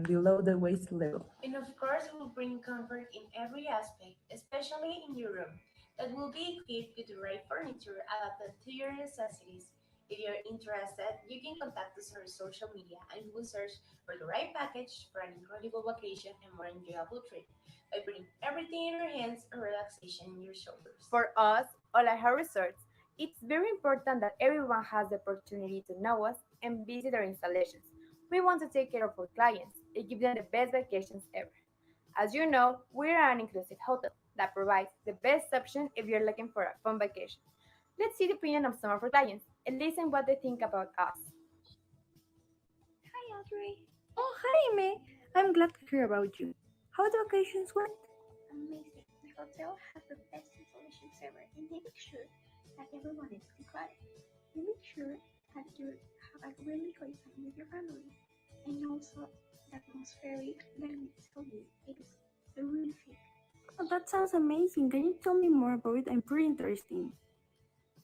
below the waist level. And of course, we'll bring comfort in every aspect, especially in your room, that will be equipped with the right furniture adapted to your necessities. If you're interested, you can contact us on our social media and we'll search for the right package for an incredible vacation and more enjoyable trip by putting everything in your hands and relaxation in your shoulders. For us, Ola Hau Resorts, it's very important that everyone has the opportunity to know us and visit our installations. We want to take care of our clients and give them the best vacations ever. As you know, we're an inclusive hotel that provides the best option if you're looking for a fun vacation. Let's see the opinion of some of our clients and listen what they think about us. Hi, Audrey. Oh, hi, Amy. I'm glad to hear about you. How the vacations went? Amazing. The hotel has the best installations ever, and they make sure that everyone is included. They make sure that you have a really great time with your family. And also, the atmospheric, let me tell you, it is terrific. Oh, that sounds amazing. Can you tell me more about it? I'm pretty interested.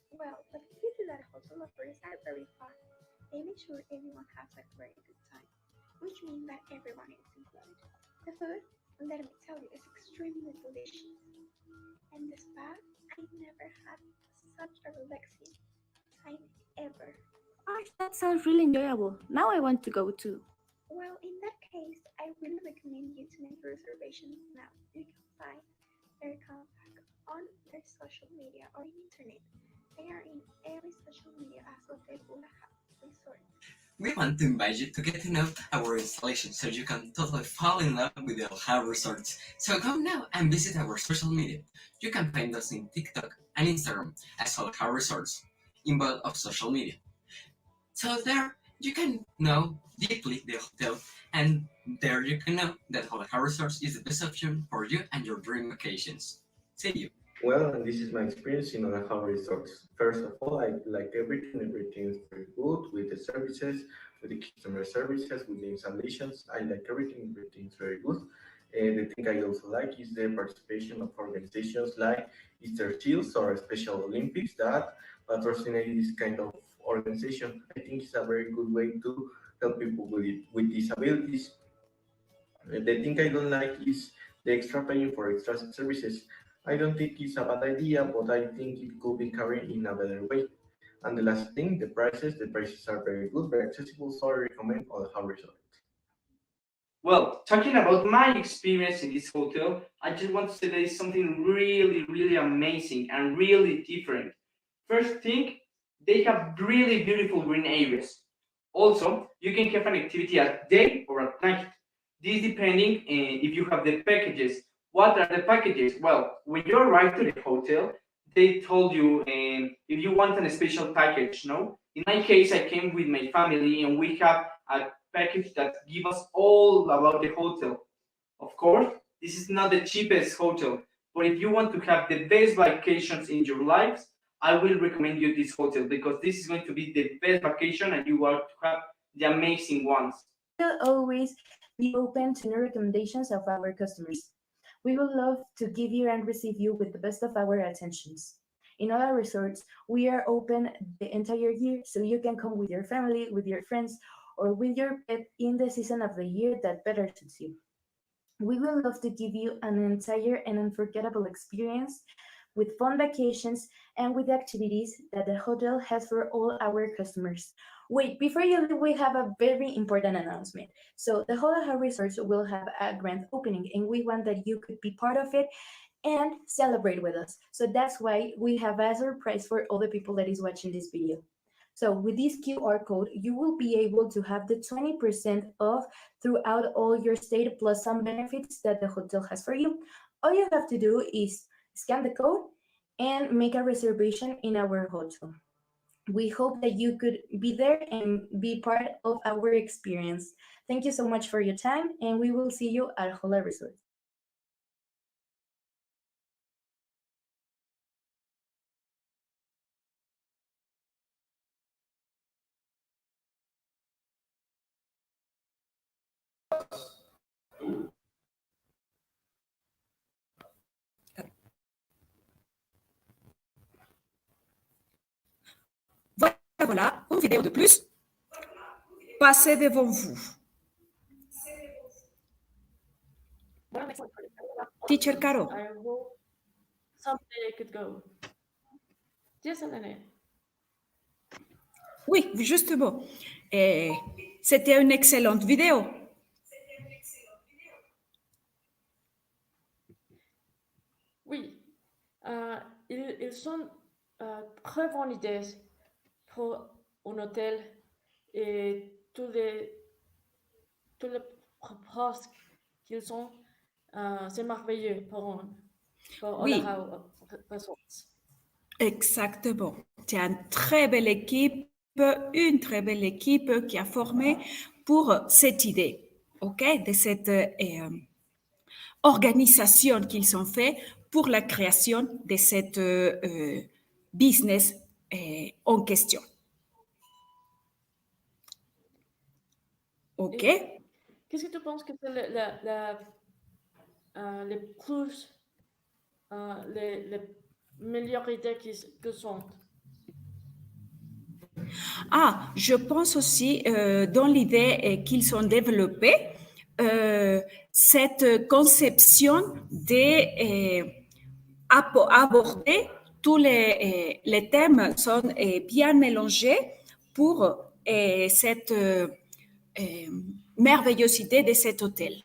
Well, the facilities that hotel offers are very fun. They make sure everyone has a very good time, which means that everyone is included. The food, let me tell you, is extremely delicious. And the spa, I never had such a relaxing time ever. Gosh, that sounds really enjoyable. Now I want to go too. Well, in that case, I really recommend you to make your reservation now. You can find their contact on their social media or in internet. They are in every social media as Hotel Ola Hau Resorts. We want to invite you to get to know our installation so you can totally fall in love with the Ola Hau Resorts. So go now and visit our social media. You can find us in TikTok and Instagram as Ola Hau Resorts in both of social media. So there you can know deeply the hotel, and there you can know that Ola Hau Resorts is the best option for you and your dream vacations. See you. Well, and this is my experience in Ola Hau Resorts. First of all, I like everything. Everything is very good with the services, with the customer services, with the installations. I like everything. Everything is very good. The thing I also like is the participation of organizations like Easter Seals or Special Olympics that patrocinated this kind of organization. I think it's a very good way to help people with disabilities. The thing I don't like is The extra paying for extra services, I don't think it's a bad idea, but I think it could be carried in a better way. And the last thing, the prices are very good, very accessible, so I recommend Ola Hau Resorts. Well, talking about my experience in this hotel, I just want to say that it's something really, really amazing and really different. First thing, they have really beautiful green areas. Also, you can have an activity at day or at night. This depending if you have the packages. What are the packages? Well, when you arrive to the hotel, they told you if you want a special package. No, in my case, I came with my family and we have a package that give us all about the hotel. Of course, this is not the cheapest hotel, but if you want to have the best vacations in your lives, I will recommend you this hotel because this is going to be the best vacation and you are to have the amazing ones. Will always be open to new recommendations of our customers. We would love to give you and receive you with the best of our attentions. In all our resorts, we are open the entire year, so you can come with your family, with your friends, or with your pet in the season of the year that better suits you. We will love to give you an entire and unforgettable experience with fun vacations and with the activities that the hotel has for all our customers. Wait, before you leave, we have a very important announcement. So the Ola Hau Resorts will have a grand opening, and we want that you could be part of it and celebrate with us. So that's why we have a surprise for all the people that is watching this video. So with this QR code, you will be able to have the 20% off throughout all your stay plus some benefits that the hotel has for you. All you have to do is scan the code and make a reservation in our hotel. We hope that you could be there and be part of our experience. Thank you so much for your time, and we will see you at Ola Resort. Voilà, une vidéo de plus passée devant vous. Teacher Caro. I hope someday I could go. Yes, Annette. Oui, justement. C'était une excellente vidéo. Oui, ils sont très bonnes idées pour un hôtel et tous les proposent qu'ils ont, c'est merveilleux pour Ola Oui. Hau Resorts. Exactement. C'est une très belle équipe qui a formé pour cette idée, ok, de cette organisation qu'ils ont fait pour la création de cette business en question. Ok. Qu'est-ce que tu penses que c'est les plus, les meilleures idées que sont? Ah, je pense aussi dans l'idée qu'ils ont développé cette conception d'aborder tous les thèmes sont bien mélangés pour cette merveilleuse idée de cet hôtel.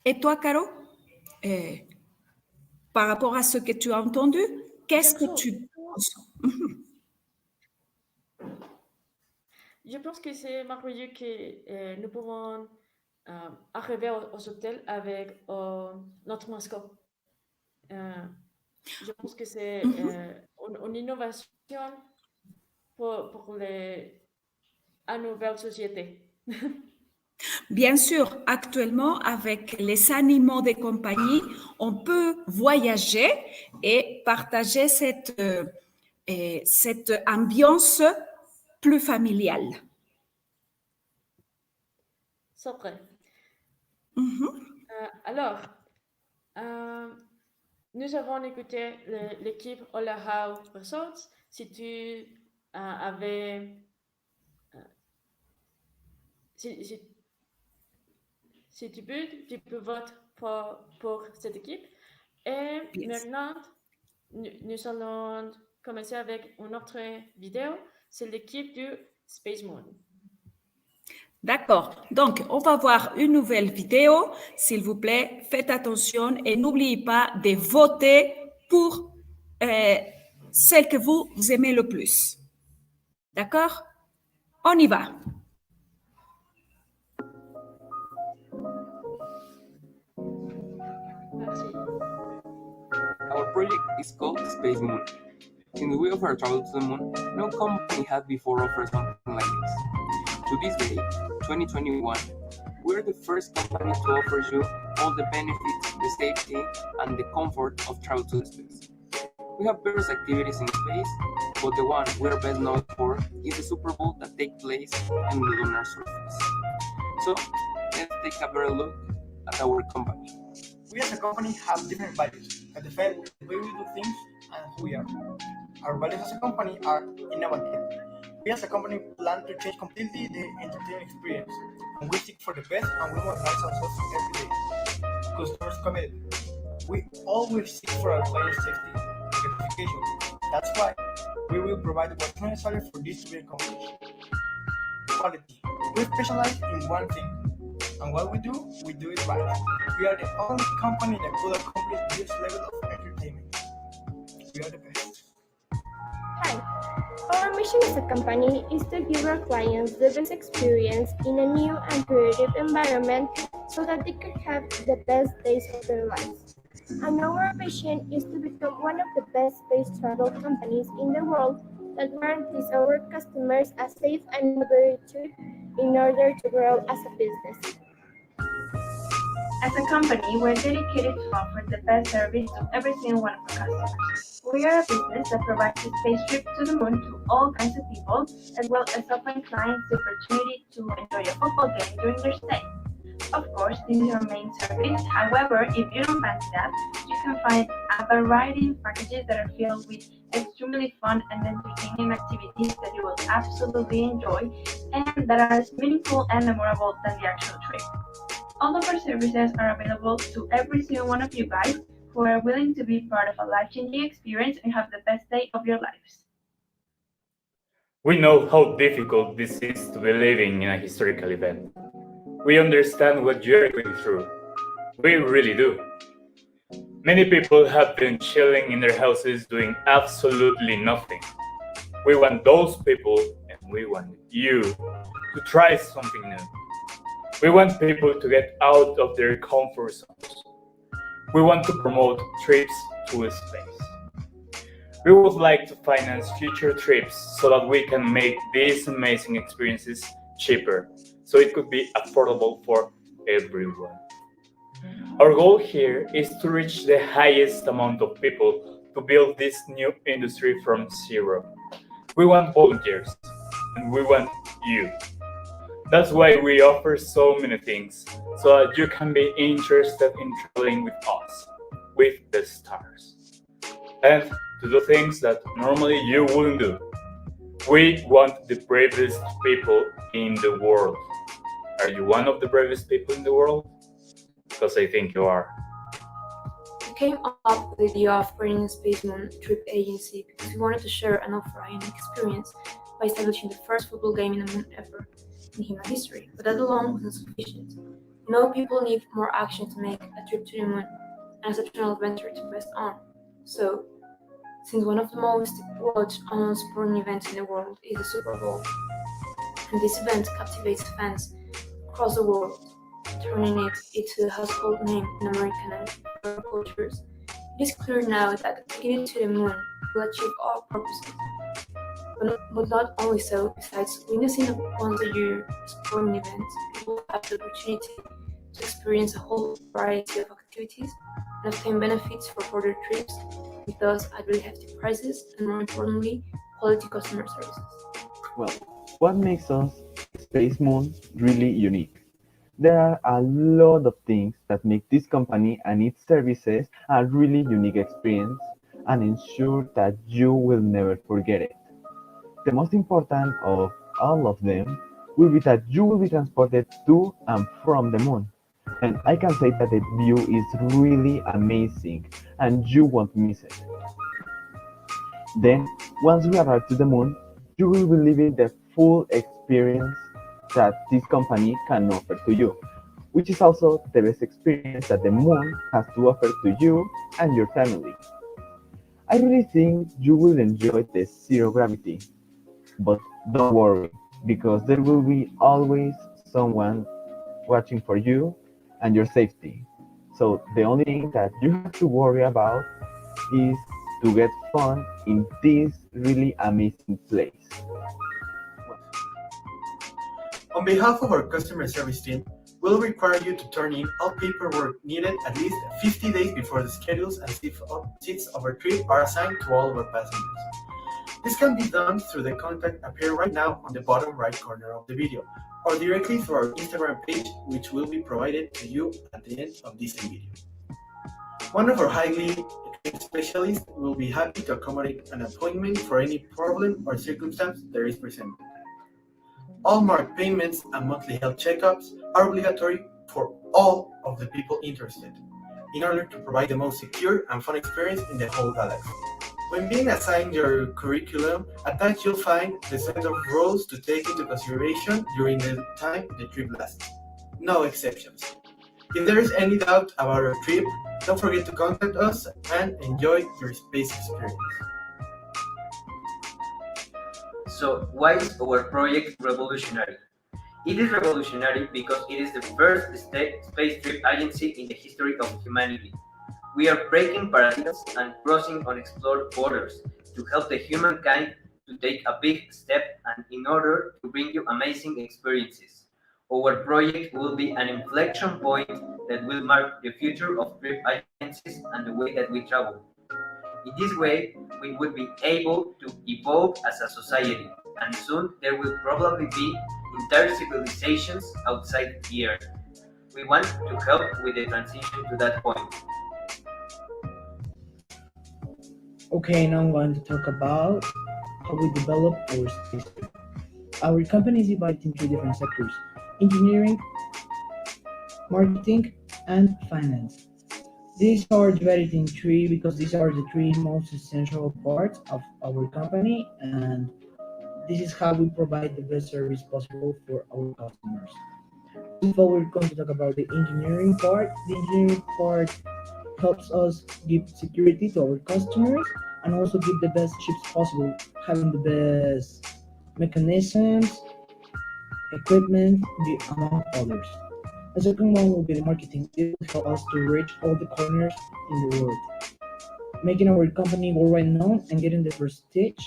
Et toi, Caro, par rapport à ce que tu as entendu, qu'est-ce que tu penses? Je pense que c'est merveilleux que nous pouvons arriver aux hôtels avec notre mascotte. Je pense que c'est une innovation pour la nouvelle société. Bien sûr, actuellement, avec les animaux de compagnie, on peut voyager et partager cette ambiance plus familiale. C'est vrai. Mm-hmm. Alors, nous avons écouté l'équipe Ola Hau Resorts. Si tu avais si, si, si tu peux voter pour cette équipe. Et maintenant, nous allons commencer avec une autre vidéo. C'est l'équipe du Spacemoon. D'accord. Donc, on va voir une nouvelle vidéo. S'il vous plaît, faites attention et n'oubliez pas de voter pour celle que vous aimez le plus. D'accord? On y va. Our project is called Spacemoon. Since we offer travel to the moon, no company had before offered something like this. To this day, 2021, we're the first company to offer you all the benefits, the safety, and the comfort of travel to the space. We have various activities in space, but the one we're best known for is the Super Bowl that takes place in the lunar surface. So, let's take a better look at our company. We as a company have different values that define the way we do things and who we are. Our values as a company are innovative. We as a company plan to change completely the entertainment experience, and we seek for the best and we modernize ourselves every day. Customers committed. We always seek for our clients' safety and gratification. That's why we will provide what's necessary for this to be accomplished. Quality. We specialize in one thing, and what we do it right. We are the only company that could accomplish this level of entertainment. We are the best. Hi. Our mission as a company is to give our clients the best experience in a new and creative environment so that they can have the best days of their lives. And our mission is to become one of the best space travel companies in the world that guarantees our customers a safe and innovative trip in order to grow as a business. As a company, we're dedicated to offer the best service to every single one of our customers. We are a business that provides a space trip to the moon to all kinds of people, as well as offering clients the opportunity to enjoy a football game during their stay. Of course, this is our main service. However, if you don't fancy that, you can find a variety of packages that are filled with extremely fun and entertaining activities that you will absolutely enjoy and that are as meaningful and memorable than the actual trip. All of our services are available to every single one of you guys who are willing to be part of a life-changing experience and have the best day of your lives. We know how difficult this is to be living in a historical event. We understand what you're going through. We really do. Many people have been chilling in their houses doing absolutely nothing. We want those people and we want you to try something new. We want people to get out of their comfort zones. We want to promote trips to space. We would like to finance future trips so that we can make these amazing experiences cheaper, so it could be affordable for everyone. Our goal here is to reach the highest amount of people to build this new industry from zero. We want volunteers, and we want you. That's why we offer so many things, so that you can be interested in traveling with us, with the stars, and to do things that normally you wouldn't do. We want the bravest people in the world. Are you one of the bravest people in the world? Because I think you are. We came up with the idea of creating a Spacemoon trip agency because we wanted to share and offer a unique experience by establishing the first football game in the moon ever in human history. But that alone wasn't sufficient. No, people need more action to make a trip to the moon an exceptional adventure to rest on. So, since one of the most watched online sporting events in the world is the Super Bowl, and this event captivates fans across the world, turning it into a household name in American and foreign cultures, it is clear now that taking it to the moon will achieve all purposes. But not only so, besides witnessing a once-a-year sporting event, people have the opportunity to experience a whole variety of activities and obtain benefits for further trips, with those at really hefty prices and, more importantly, quality customer services. Well, what makes us Spacemoon really unique? There are a lot of things that make this company and its services a really unique experience and ensure that you will never forget it. The most important of all of them will be that you will be transported to and from the moon. And I can say that the view is really amazing and you won't miss it. Then, once we arrive to the moon, you will be living the full experience that this company can offer to you, which is also the best experience that the moon has to offer to you and your family. I really think you will enjoy the zero gravity, but don't worry, because there will be always someone watching for you and your safety. So the only thing that you have to worry about is to get fun in this really amazing place. On behalf of our customer service team, we'll require you to turn in all paperwork needed at least 50 days before the schedules and seats of our trip are assigned to all of our passengers. This can be done through the contact appear right now on the bottom right corner of the video, or directly through our Instagram page, which will be provided to you at the end of this video. One of our highly trained specialists will be happy to accommodate an appointment for any problem or circumstance that is presented. All marked payments and monthly health checkups are obligatory for all of the people interested, in order to provide the most secure and fun experience in the whole galaxy. When being assigned your curriculum, attached you'll find the set of rules to take into consideration during the time the trip lasts. No exceptions. If there is any doubt about our trip, don't forget to contact us and enjoy your space experience. So, why is our project revolutionary? It is revolutionary because it is the first space trip agency in the history of humanity. We are breaking paradigms and crossing unexplored borders to help the humankind to take a big step and in order to bring you amazing experiences. Our project will be an inflection point that will mark the future of trip agencies and the way that we travel. In this way, we would be able to evolve as a society, and soon there will probably be entire civilizations outside the Earth. We want to help with the transition to that point. Okay, now I'm going to talk about how we develop our space trip. Our company is divided in three different sectors: engineering, marketing, and finance. These are divided in three because these are the three most essential parts of our company, and this is how we provide the best service possible for our customers. First of all, we're going to talk about the engineering part. The engineering part helps us give security to our customers and also give the best chips possible, having the best mechanisms, equipment, among others. The second one will be the marketing. It will help us to reach all the corners in the world, making our company worldwide known and getting the prestige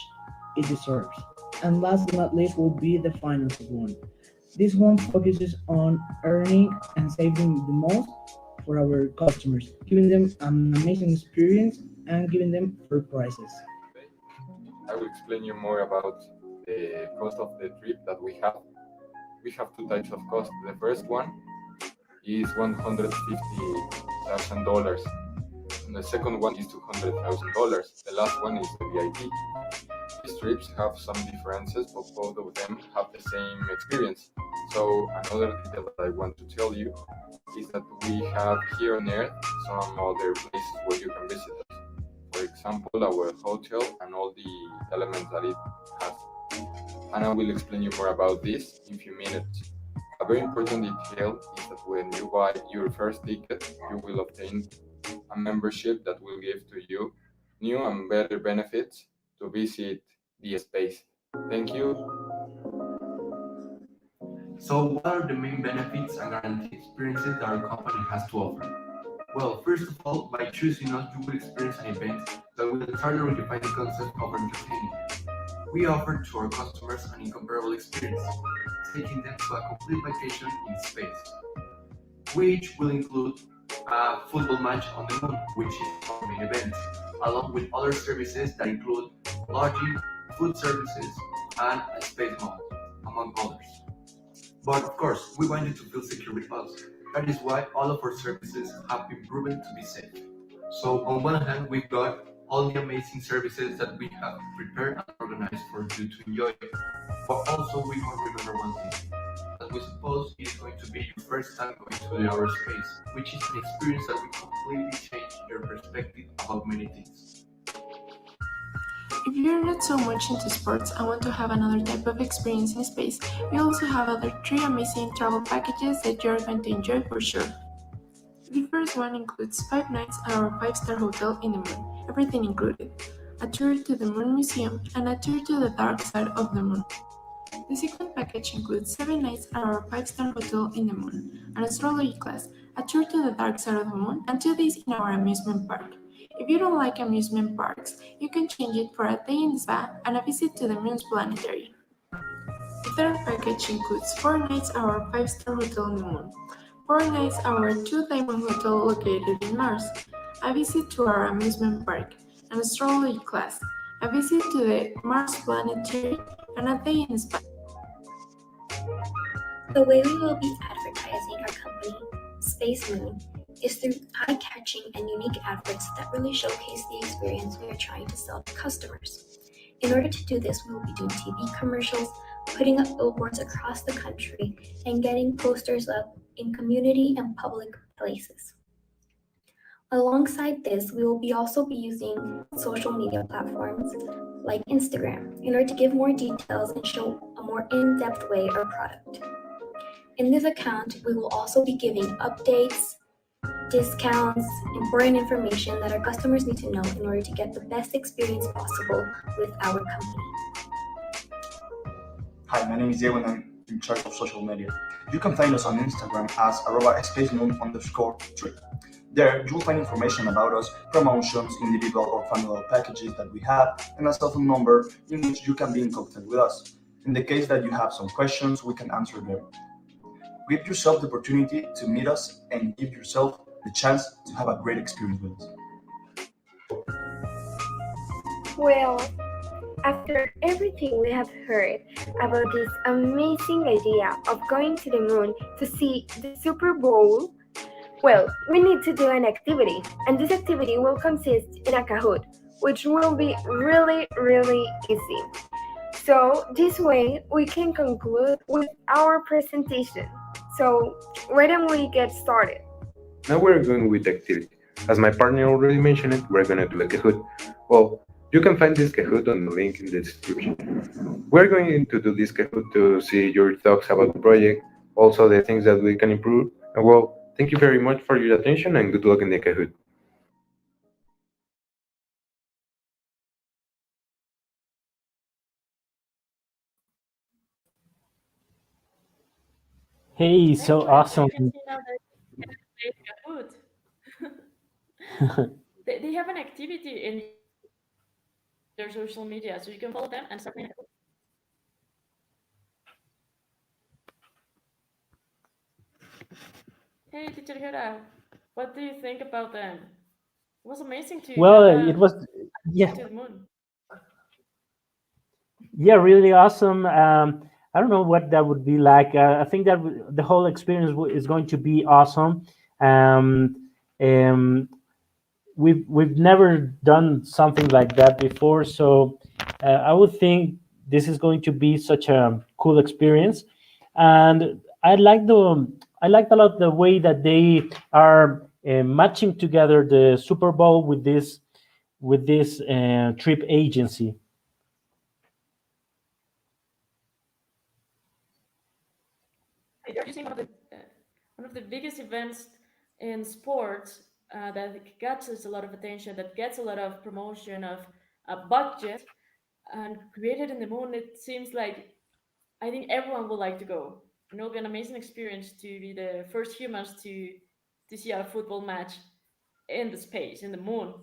it deserves. And last but not least will be the finance one. This one focuses on earning and saving the most for our customers, giving them an amazing experience and giving them fair prices. I will explain you more about the cost of the trip that we have. We have two types of cost. The first one is $150,000, and the second one is $200,000. The last one is the VIP. These trips have some differences, but both of them have the same experience. So another detail that I want to tell you is that we have here on Earth some other places where you can visit us. For example, our hotel and all the elements that it has. And I will explain you more about this in a few minutes. A very important detail is that when you buy your first ticket, you will obtain a membership that will give to you new and better benefits to visit the space. Thank you. So, what are the main benefits and guaranteed experiences that our company has to offer? Well, first of all, by choosing us, you will experience an event that will entirely redefine the concept of entertainment. We offer to our customers an incomparable experience, taking them to a complete vacation in space, which will include a football match on the moon, which is our main event, along with other services that include lodging, food services, and a space mall, among others. But of course, we want you to feel secure with us. That is why all of our services have been proven to be safe. So on one hand, we've got all the amazing services that we have prepared and organized for you to enjoy. But also we want to remember one thing. we suppose it is going to be your first time going to the outer space, which is an experience that will completely change your perspective about many things. If you're not so much into sports and want to have another type of experience in space, we also have other three amazing travel packages that you're going to enjoy for sure. The first one includes 5 nights at our 5-star hotel in the moon, everything included, a tour to the Moon Museum, and a tour to the dark side of the moon. The second package includes 7 nights at our 5-star hotel in the moon, an astrology class, a tour to the dark side of the moon, and 2 days in our amusement park. If you don't like amusement parks, you can change it for a day in the spa and a visit to the moon's planetary. The third package includes 4 nights at our 5-star hotel in the moon, 4 nights at our 2-diamond hotel located in Mars, a visit to our amusement park, an astrology class, a visit to the Mars planetary, and a day in the spa. The way we will be advertising our company, Spacemoon, is through eye-catching and unique adverts that really showcase the experience we are trying to sell to customers. In order to do this, we will be doing TV commercials, putting up billboards across the country, and getting posters up in community and public places. Alongside this, we will also be using social media platforms like Instagram in order to give more details and show a more in-depth way our product. In this account, we will also be giving updates, discounts, important information that our customers need to know in order to get the best experience possible with our company. Hi, my name is Diego and I'm in charge of social media. You can find us on Instagram as @spacemoon_trip. There, you will find information about us, promotions, individual or familial packages that we have, and a cell phone number in which you can be in contact with us. In the case that you have some questions, we can answer them. Give yourself the opportunity to meet us and give yourself the chance to have a great experience with us. Well, after everything we have heard about this amazing idea of going to the moon to see the Super Bowl, well, we need to do an activity, and this activity will consist in a Kahoot, which will be really, really easy. So this way we can conclude with our presentation. So why don't we get started? Now we're going with the activity. As my partner already mentioned it, we're going to do a Kahoot. Well, you can find this Kahoot on the link in the description. We're going to do this Kahoot to see your thoughts about the project, also the things that we can improve. And well, thank you very much for your attention and good luck in the Kahoot. Hey, so awesome. You can see now that you can play Kahoot. They have an activity in their social media, so you can follow them and start playing Kahoot. Hey, teacher Hera, what do you think about them? It was amazing to Well, have it was, yeah, to the moon. yeah, really awesome. I don't know what that would be like. I think that the whole experience is going to be awesome. Um, um, we've never done something like that before, so I would think this is going to be such a cool experience. And I liked a lot the way that they are matching together the Super Bowl with this trip agency. They're using one of the biggest events in sports that gets a lot of attention, that gets a lot of promotion of a budget, and created in the moon. It seems like I think everyone would like to go. And it'll be an amazing experience to be the first humans to see a football match in the space, in the moon.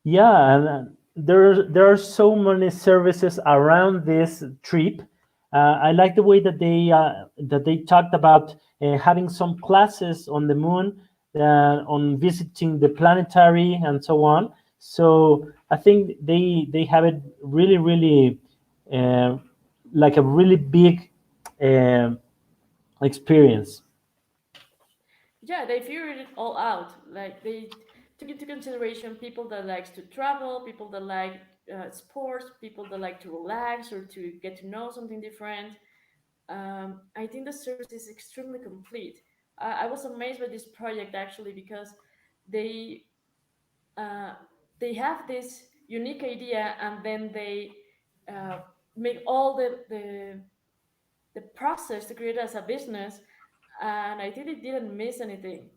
Yeah, and there are so many services around this trip. I like the way that they talked about having some classes on the moon, on visiting the planetary and so on. So I think they have it really uh, like a really big uh, experience. Yeah, they figured it all out. Like they took into consideration people that likes to travel, people that like sports, people that like to relax or to get to know something different. I think the service is extremely complete. I was amazed by this project actually because they uh, they have this unique idea and then they uh, make all the process to create it as a business, and I think they didn't miss anything.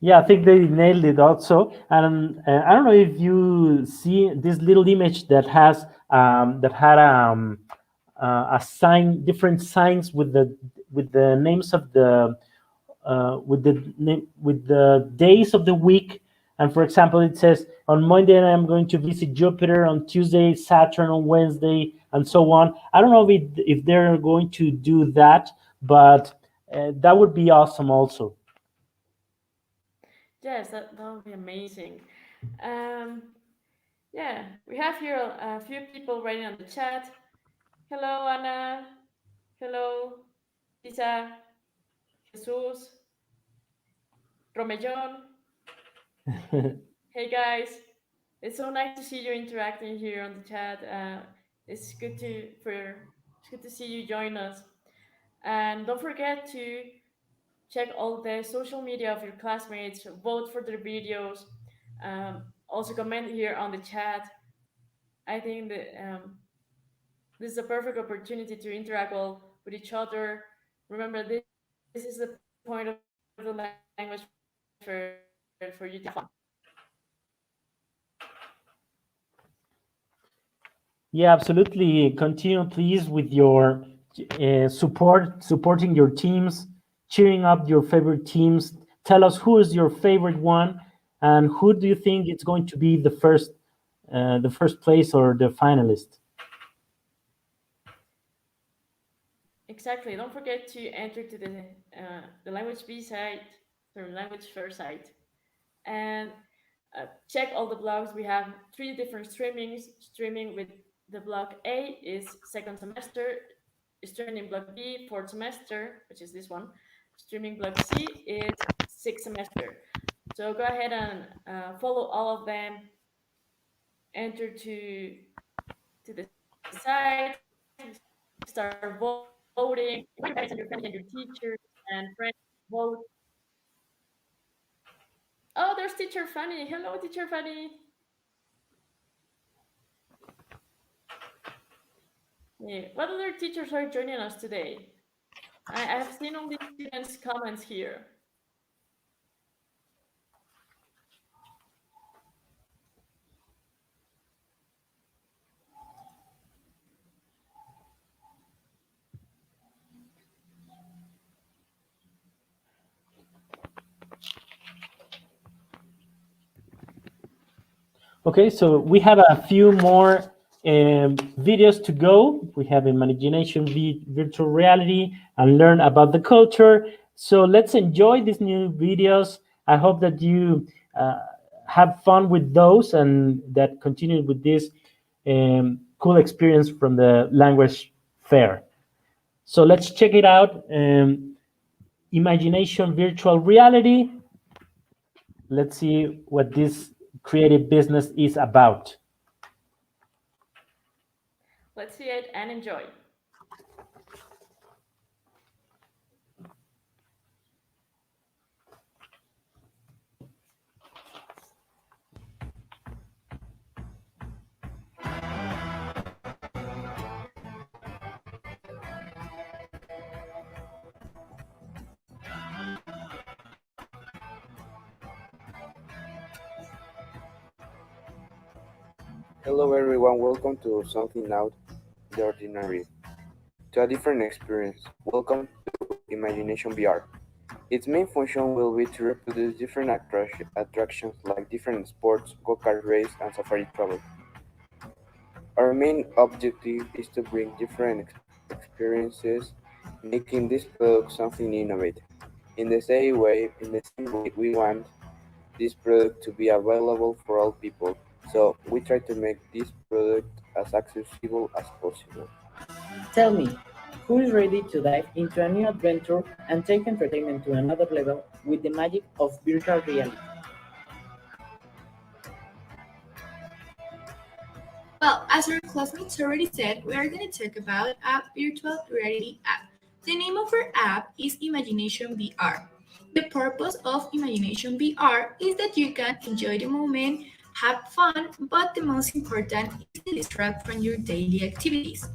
Yeah, I think they nailed it also. And I don't know if you see this little image that has that had a sign, different signs with the names of the with the days of the week. And for example, it says on Monday I'm going to visit Jupiter, on Tuesday Saturn, on Wednesday, and so on. I don't know if they're going to do that, but that would be awesome also. Yes, that would be amazing. Um, yeah, we have here a few people writing on the chat. Hello, Ana. Hello, Lisa, Jesus, Romellon. Hey guys, it's so nice to see you interacting here on the chat. It's good to for it's good to see you join us. And don't forget to check all the social media of your classmates, vote for their videos, also comment here on the chat. I think that this is a perfect opportunity to interact all with each other. Remember, this is the point of the language fair for you to have fun. Yeah, absolutely. Continue, please, with your supporting your teams, cheering up your favorite teams. Tell us who is your favorite one, and who do you think is going to be the first place or the finalist. Exactly. Don't forget to enter to the language B site, the language fair site, and check all the blogs. We have three different streamings. Streaming with the blog A is second semester. Streaming blog B, fourth semester, which is this one. Streaming blog C is sixth semester. So go ahead and follow all of them. Enter to the site. Start voting. Invite your parents and your family and your teachers and friends. Vote. Oh, there's Teacher Fanny. Hello, Teacher Fanny. Yeah. What other teachers are joining us today? I have seen only students' comments here. Okay, so we have a few more videos to go. We have imagination, virtual reality, and learn about the culture. So let's enjoy these new videos. I hope that you have fun with those and that continue with this cool experience from the language fair. So let's check it out. Imagination, virtual reality. Let's see what this creative business is about. Let's see it and enjoy. Hello everyone, welcome to something out the ordinary, to a different experience. Welcome to Imagination VR. Its main function will be to reproduce different attractions like different sports, go-kart race, and safari travel. Our main objective is to bring different experiences, making this product something innovative. In the same way, we want this product to be available for all people, so we try to make this product as accessible as possible. Tell me, who is ready to dive into a new adventure and take entertainment to another level with the magic of virtual reality? Well, as our classmates already said, we are going to talk about a virtual reality app. The name of our app is Imagination VR. The purpose of Imagination VR is that you can enjoy the moment, have fun, but the most important is to distract from your daily activities.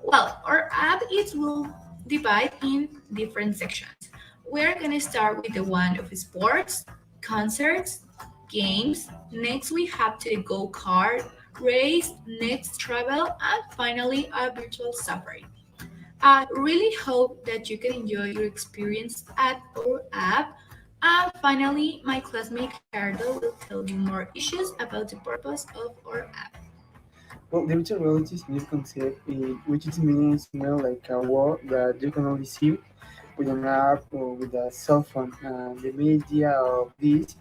Well, our app is will divide in different sections. We're gonna start with the one of sports, concerts, games. Next we have to the go-kart, race, next travel, and finally a virtual safari. I really hope that you can enjoy your experience at our app. And finally, my classmate Ricardo will tell you more issues about the purpose of our app. Well, the virtual reality is a new concept which is meaning similar like a world that you can only see with an app or with a cell phone. The main idea of this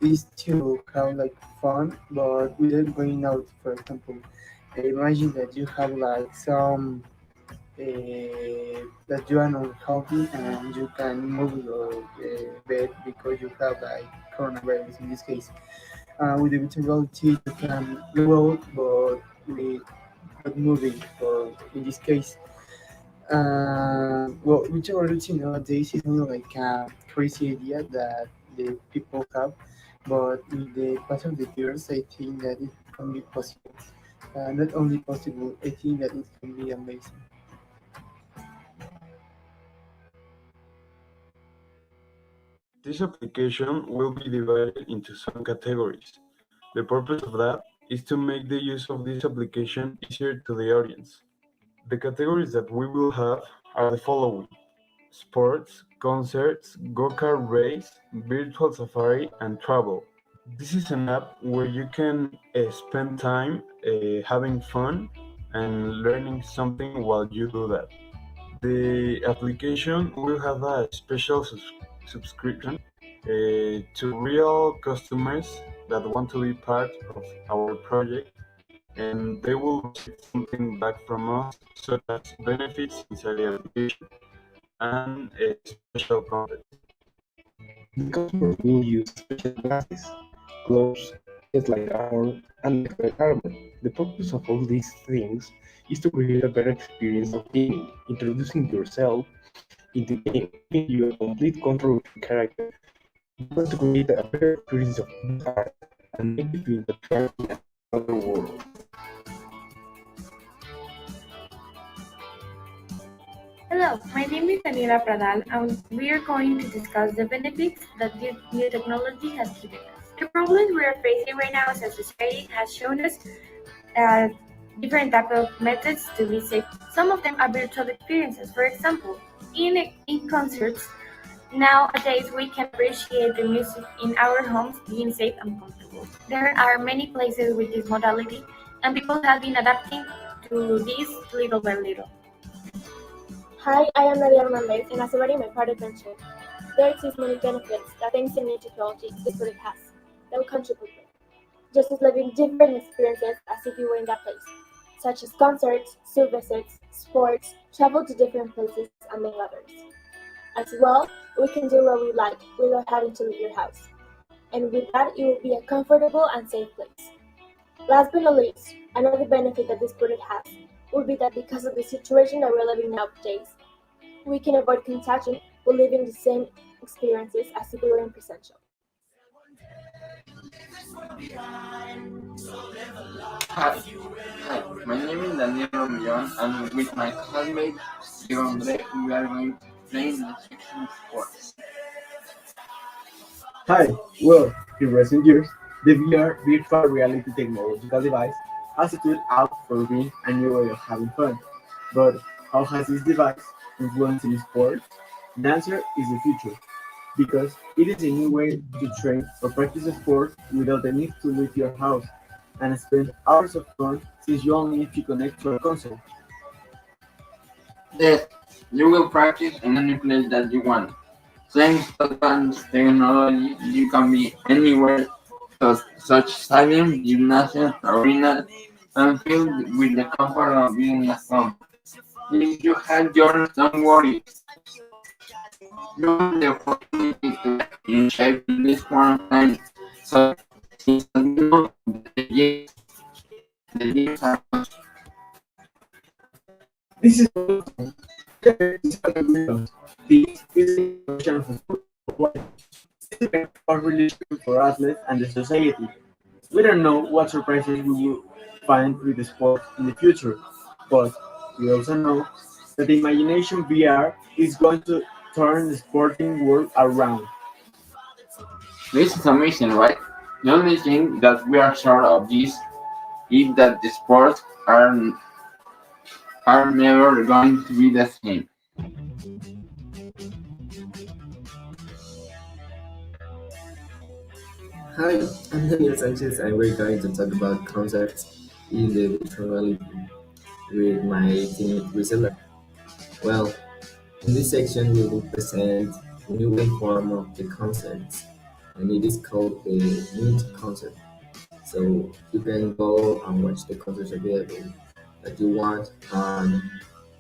is to have like fun, but without going out. For example, imagine that you have like some that you are not healthy and you can move your bed because you have like coronavirus in this case. With the virtual reality, you can go out, but with but moving. For in this case, well, virtual reality nowadays is only like a crazy idea that the people have, but with the pass of the years, I think that it can be possible. Not only possible, I think that it can be amazing. This application will be divided into some categories. The purpose of that is to make the use of this application easier to the audience. The categories that we will have are the following: sports, concerts, go-kart race, virtual safari, and travel. This is an app where you can spend time having fun and learning something while you do that. The application will have a special subscription to real customers that want to be part of our project, and they will receive something back from us, such as benefits inside the application and special content. The customers will use special glasses, gloves, headlight armor, and backpack armor. The purpose of all these things is to create a better experience of gaming, introducing yourself into the game, giving you a complete control of your character. We want to create a better experience of this art and make you feel that you are in another world. Hello, my name is Daniela Pradal, and we are going to discuss the benefits that this new technology has given us. The problems we are facing right now as a society has shown us uh, different type of methods to be safe. Some of them are virtual experiences. For example, in concerts, nowadays we can appreciate the music in our homes being safe and comfortable. There are many places with this modality, and people have been adapting to this little by little. Hi, I am Nadia Hernandez, and as already my partner mentioned, there exist many benefits that thanks to new technology this product has that will contribute with, just as living different experiences as if you were in that place, such as concerts, zoo visits, sports, travel to different places, and many others. As well, we can do what we like without having to leave your house, and with that, it will be a comfortable and safe place. Last but not least, another benefit that this product has would be that because of the situation that we're living nowadays, we can avoid contagion while living the same experiences as if we were in presential. Hi, my name is Daniel Romillon, and with my classmate Diego Andre, we are going to play the section sports. Hi, well, in recent years, the VR virtual reality technological device has stood out for being a new way of having fun. But how has this device influenced in sports? The answer is the future, because it is a new way to train or practice a sport without the need to leave your house and spend hours of fun since you only need to connect to a console. Yes, you will practice in any place that you want. Thanks to advanced technology, you can be anywhere, such stadium, gymnasium, arena, and filled with the comfort of being at home. If you have yours, don't worry. You have the opportunity to get in shape in this quarantine. So, it's a new day. The years are This is this is the question of what is the relation for athletes and the society. We don't know what surprises we will find with the sport in the future, but we also know that the imagination VR is going to turn the sporting world around. This is amazing, right? The only thing that we are sure of this is that the sports are never going to be the same. Hi, I'm Daniel Sanchez, and we're going to talk about concerts in the virtual reality with my teammate Gisela. Well, in this section, we will present a new way form of the concerts, and it is called the Mint concert. So you can go and watch the concerts available that you want, and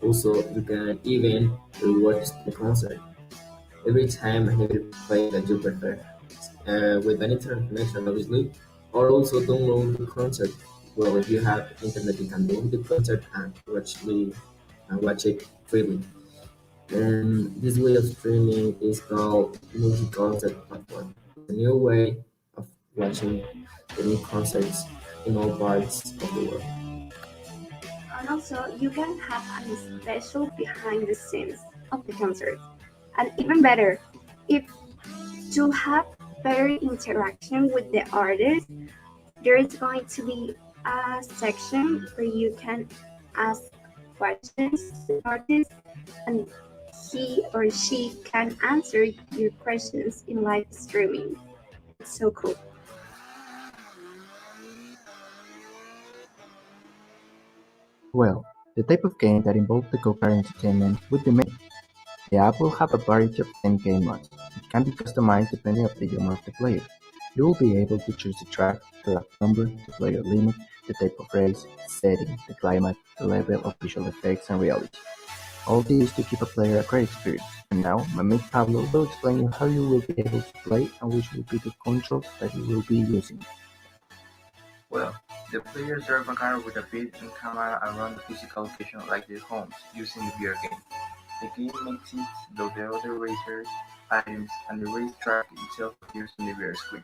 also you can even watch the concert every time and every play that you prefer. With an internet connection, obviously, or also download the concert. Well, if you have internet, you can download the concert and watch it freely. And this way of streaming is called multi-concert platform. It's a new way of watching the new concerts in all parts of the world. And also, you can have a special behind the scenes of the concert. And even better, if to have better interaction with the artist, there is going to be a section where you can ask questions to the artist and he or she can answer your questions in live streaming. It's so cool. Well, the type of game that involves the co-parent entertainment would be many. The app will have a variety of 10 game modes. It can be customized depending on the humor of the player. You will be able to choose the track, the lap number, the player limit, the type of race, setting, the climate, the level of visual effects and reality. All this to give a player a great experience. And now, my mate Pablo will explain you how you will be able to play and which will be the controls that you will be using. Well, the players drive a car with a built-in camera around the physical location like their homes using the VR game. The game makes it though the other racers, items, and the racetrack itself appears on the VR screen.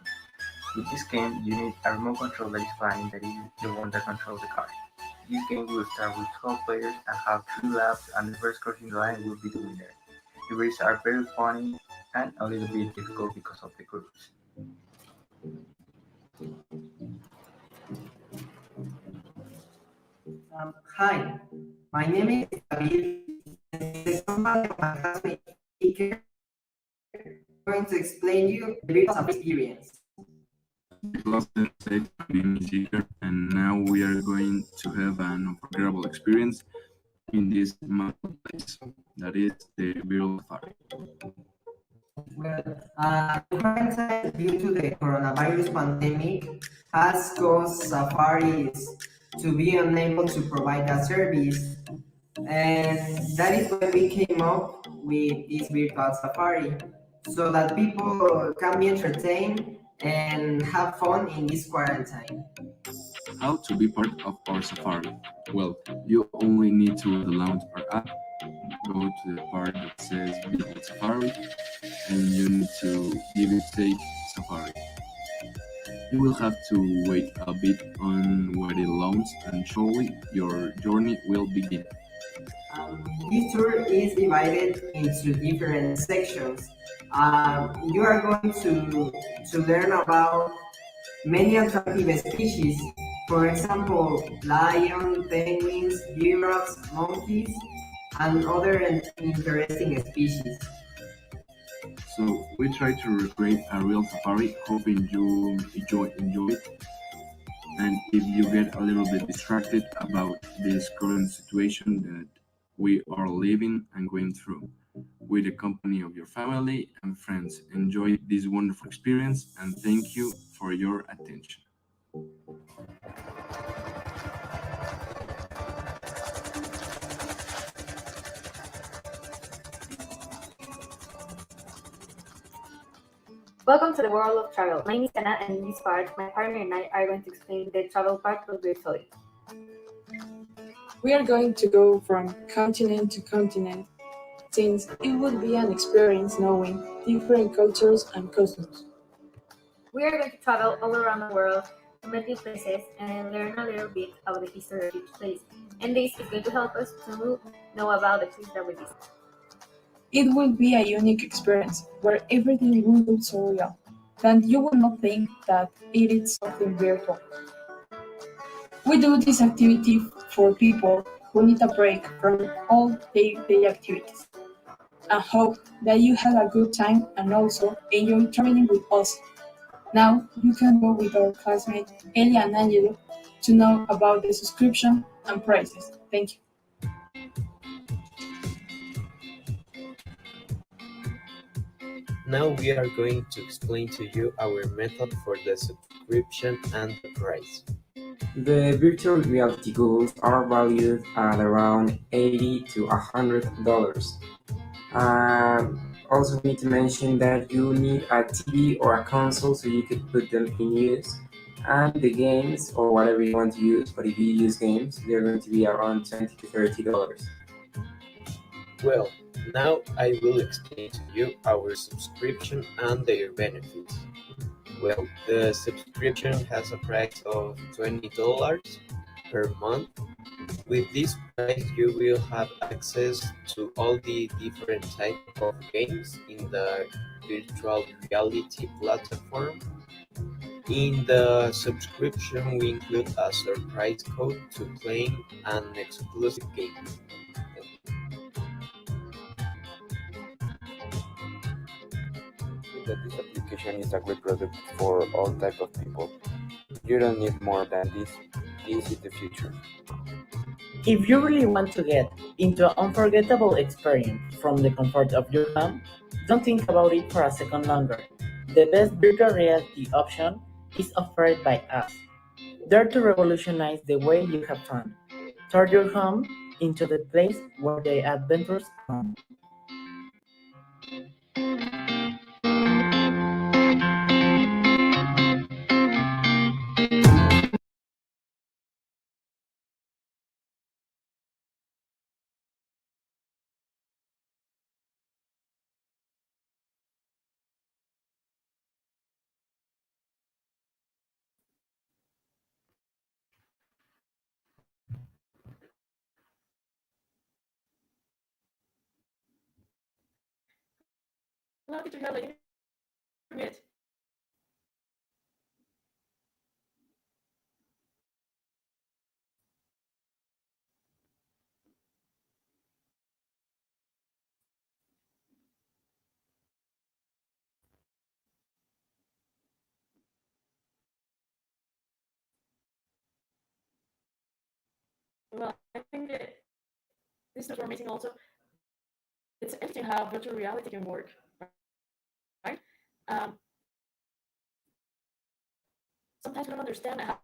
With this game, you need a remote control that is flying that is the one that controls the car. This game will start with 12 players and have 3 laps, and the first crossing the line will be the winner. The races are very funny and a little bit difficult because of the groups. Hi, my name is David. The company of my husband Iker going to explain you the virtual experience. Hello, my name is Iker, and now we are going to have an unforgettable experience in this marketplace, that is the virtual safari. Well, the current time due to the coronavirus pandemic has caused safaris to be unable to provide that service, and that is why we came up with this virtual safari so that people can be entertained and have fun in this quarantine. How to be part of our safari? Well, you only need to download our app, go to the part that says Virtual Safari, and you need to give it Take Safari. You will have to wait a bit on what it launches, and shortly your journey will begin. This tour is divided into different sections. You are going to learn about many attractive species. For example, lion, penguins, giraffes, monkeys, and other interesting species. So we try to recreate a real safari, hoping you enjoy it. And if you get a little bit distracted about this current situation that we are living and going through, with the company of your family and friends, enjoy this wonderful experience, and thank you for your attention. Welcome to the world of travel. My name is Anna, and in this part, my partner and I are going to explain the travel part of virtually. We are going to go from continent to continent, since it would be an experience knowing different cultures and customs. We are going to travel all around the world to meet new places and learn a little bit about the history of each place. And this is going to help us to know about the place that we visit. It will be a unique experience where everything will look so real, that you will not think that it is something virtual. We do this activity for people who need a break from all day activities. I hope that you had a good time and also enjoy traveling with us. Now you can go with our classmates Elia and Angelo to know about the subscription and prices. Thank you. Now we are going to explain to you our method for the subscription and the price. The virtual reality goggles are valued at around $80 to $100. Also need to mention that you need a TV or a console so you could put them in use. And the games or whatever you want to use, but if you use games, they're going to be around $20 to $30. Well, now I will explain to you our subscription and their benefits. Well, the subscription has a price of $20 per month. With this price, you will have access to all the different types of games in the virtual reality platform. In the subscription, we include a surprise code to claim an exclusive game. That this application is a great product for all type of people. You don't need more than this. This is the future. If you really want to get into an unforgettable experience from the comfort of your home, don't think about it for a second longer. The best virtual reality option is offered by us. Dare to revolutionize the way you have fun. Turn your home into the place where the adventures come. Hello, teacher Helen. You're mute. Well, I think that this is amazing also. It's interesting how virtual reality can work, right? Um, Sometimes we don't understand how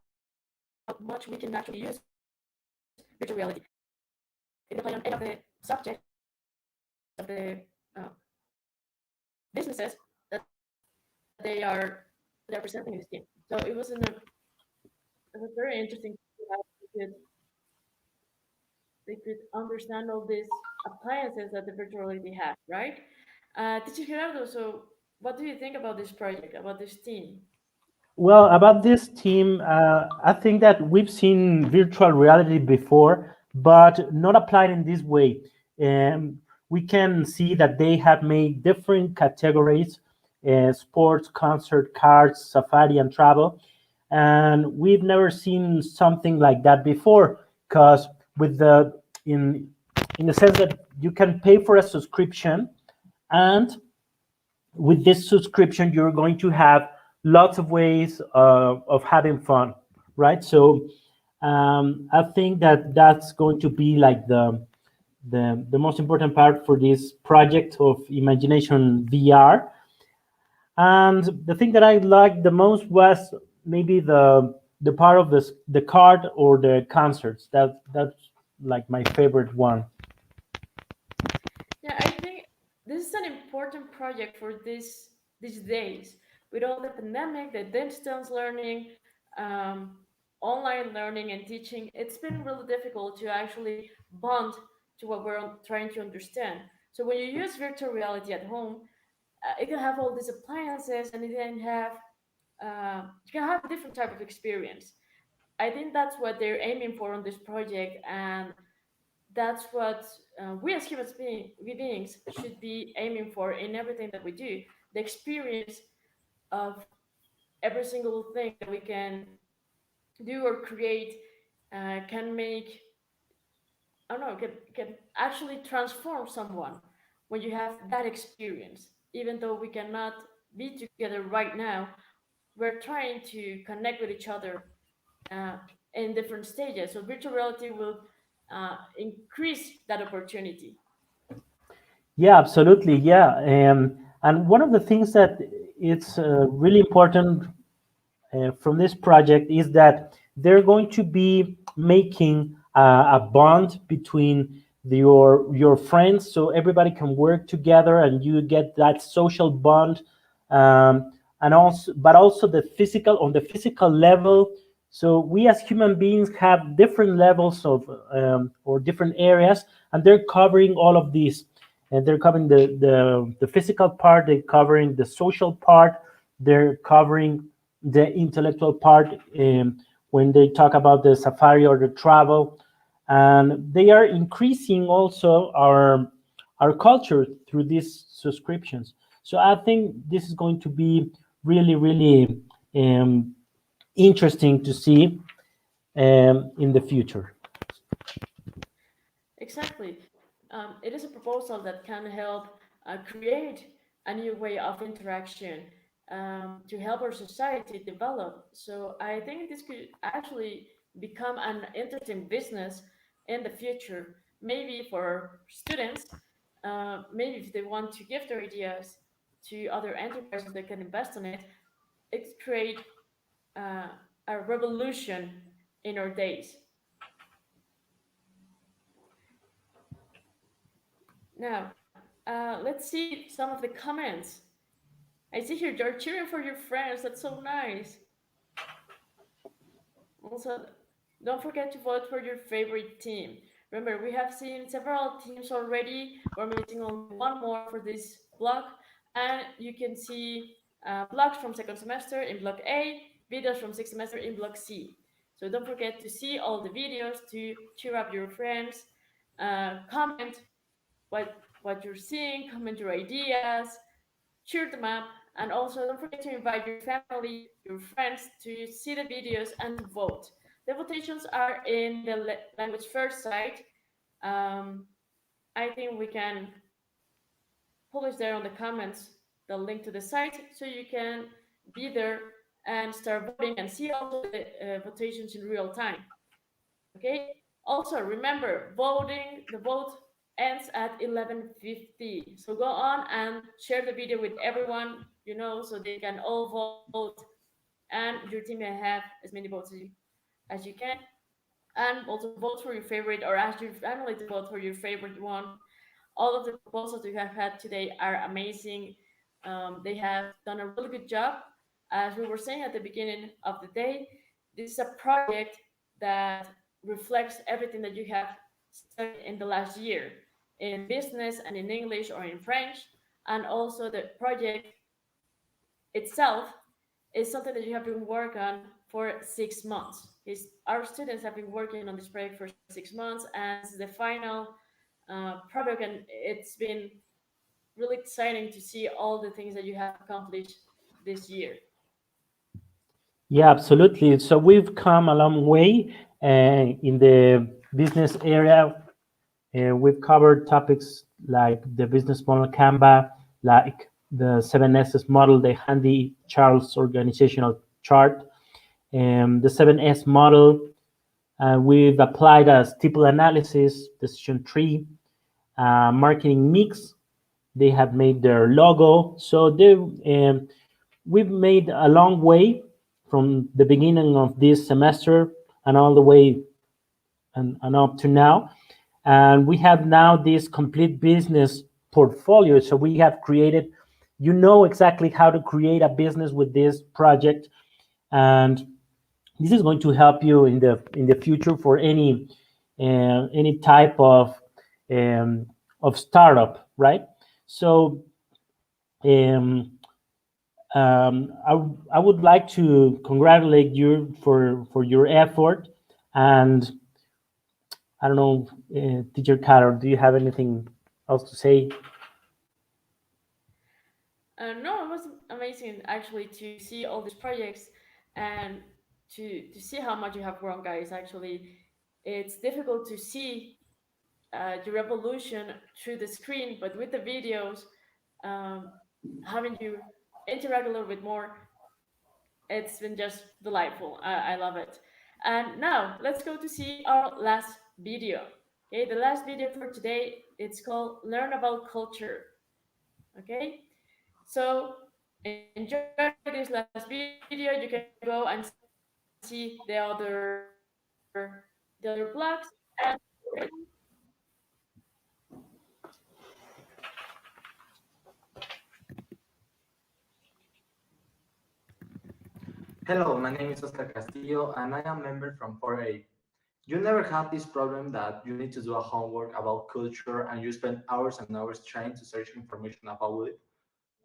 much we can actually use virtual reality. It depends on any of the subjects of the uh, businesses that they're presenting in this team. So it was very interesting to see how they could understand all these appliances that the virtual reality has, right? Teacher Gerardo, so what do you think about this project, about this team? Well, about this team, I think that we've seen virtual reality before, but not applied in this way. We can see that they have made different categories: sports, concert, cards, safari, and travel. And we've never seen something like that before, because with the in the sense that you can pay for a subscription, and with this subscription you're going to have lots of ways of having fun, right? So I think that that's going to be like the most important part for this project of Imagination VR. And the thing that I liked the most was maybe the part of the card or the concerts. That's like my favorite one. Yeah, I think this is an important project for these days with all the pandemic, the distance learning. Um, online learning and teaching, it's been really difficult to actually bond to what we're trying to understand. So when you use virtual reality at home, it can have all these appliances, and it can have you can have a different type of experience. I think that's what they're aiming for on this project, and that's what we as we beings should be aiming for in everything that we do. The experience of every single thing that we can do or create can make, I don't know, can actually transform someone when you have that experience. Even though we cannot be together right now, we're trying to connect with each other uh, in different stages. So virtual reality will increase that opportunity. Yeah, absolutely. Yeah, and one of the things that it's really important from this project is that they're going to be making a bond between your friends, so everybody can work together and you get that social bond, and also but also the physical on the physical level. So we as human beings have different levels of or different areas, and they're covering all of these, and they're covering the physical part, they're covering the social part, they're covering the intellectual part, when they talk about the safari or the travel, and they are increasing also our culture through these subscriptions. So I think this is going to be really um, interesting to see in the future. Exactly. It is a proposal that can help create a new way of interaction to help our society develop. So I think this could actually become an interesting business in the future, maybe for students, maybe if they want to give their ideas to other enterprises that can invest in it, it create uh, a revolution in our days. Now, let's see some of the comments. I see here you're cheering for your friends. That's so nice. Also, don't forget to vote for your favorite team. Remember, we have seen several teams already. We're missing only one more for this block. And you can see blocks from second semester in block A, videos from sixth semester in block C. So don't forget to see all the videos to cheer up your friends. Comment what you're seeing, comment your ideas, cheer them up, and also don't forget to invite your family, your friends to see the videos and to vote. The votations are in the language first site. Um, I think we can publish there on the comments the link to the site so you can be there and start voting and see also the votations in real time. Okay. Also, remember, the vote ends at 11:50. So go on and share the video with everyone you know so they can all vote and your team can have as many votes as you can. And also vote for your favorite or ask your family to vote for your favorite one. All of the proposals we have had today are amazing. They have done a really good job. As we were saying at the beginning of the day, this is a project that reflects everything that you have studied in the last year in business and in English or in French. And also, the project itself is something that you have been working on for 6 months. Our students have been working on this project for 6 months, and this is the final product, and it's been really exciting to see all the things that you have accomplished this year. Yeah, absolutely. So we've come a long way in the business area. We've covered topics like the business model Canva, like the 7S's model, the Handy Charles organizational chart, the 7S model. We've applied a steeple analysis, decision tree, marketing mix. They have made their logo. So we've made a long way from the beginning of this semester and all the way and up to now. And we have now this complete business portfolio. So we have created, you know exactly how to create a business with this project. And This is going to help you in the future for any type of startup, right? So um, I would like to congratulate you for your effort. And I don't know, Teacher Carol, do you have anything else to say? No, it was amazing actually to see all these projects and to see how much you have grown, guys. Actually, it's difficult to see your evolution through the screen, but with the videos, um, having you interact a little bit more, it's been just delightful. I love it. And now let's go to see our last video. Okay, the last video for today, it's called Learn About Culture. Okay, so enjoy this last video. You can go and see the other blogs and Hello, my name is Oscar Castillo and I am member from 4A. You never had this problem that you need to do a homework about culture and you spend hours and hours trying to search information about it?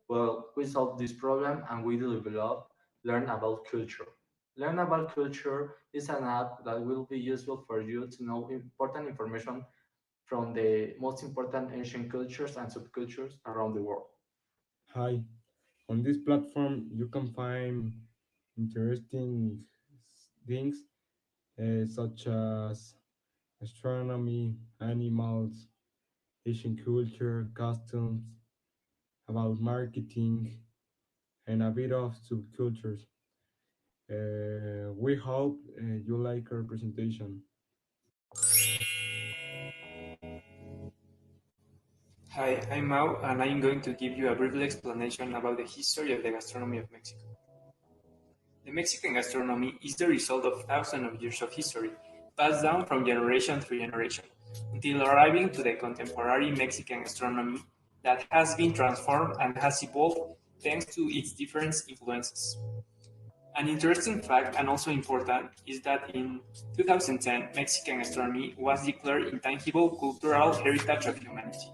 Well, we solved this problem and we developed Learn About Culture. Learn About Culture is an app that will be useful for you to know important information from the most important ancient cultures and subcultures around the world. Hi. On this platform, you can find interesting things such as astronomy, animals, Asian culture, customs, about marketing, and a bit of subcultures. We hope you like our presentation. Hi, I'm Mau, and I'm going to give you a brief explanation about the history of the gastronomy of Mexico. The Mexican gastronomy is the result of thousands of years of history, passed down from generation through generation, until arriving to the contemporary Mexican gastronomy that has been transformed and has evolved thanks to its different influences. An interesting fact, and also important, is that in 2010, Mexican gastronomy was declared intangible cultural heritage of humanity.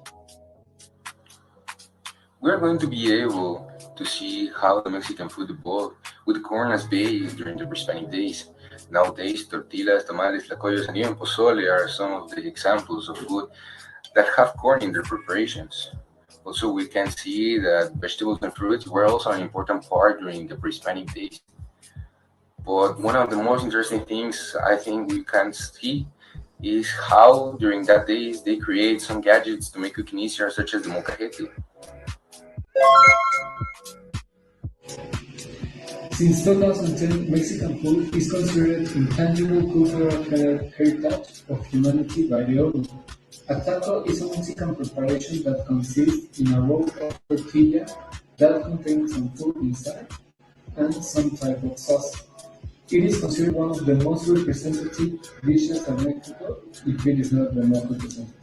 We are going to be able to see how the Mexican food evolved with corn as base during the pre-Hispanic days. Nowadays, tortillas, tamales, tlacoyos, and even pozole are some of the examples of food that have corn in their preparations. Also, we can see that vegetables and fruits were also an important part during the pre-Hispanic days. But one of the most interesting things I think we can see is how during that days they create some gadgets to make cooking easier, such as the molcajete. Since 2010, Mexican food is considered intangible cultural heritage of humanity by the ONU. A taco is a Mexican preparation that consists in a roll of tortilla that contains some food inside and some type of sauce. It is considered one of the most representative dishes of Mexico, if it is not the most representative.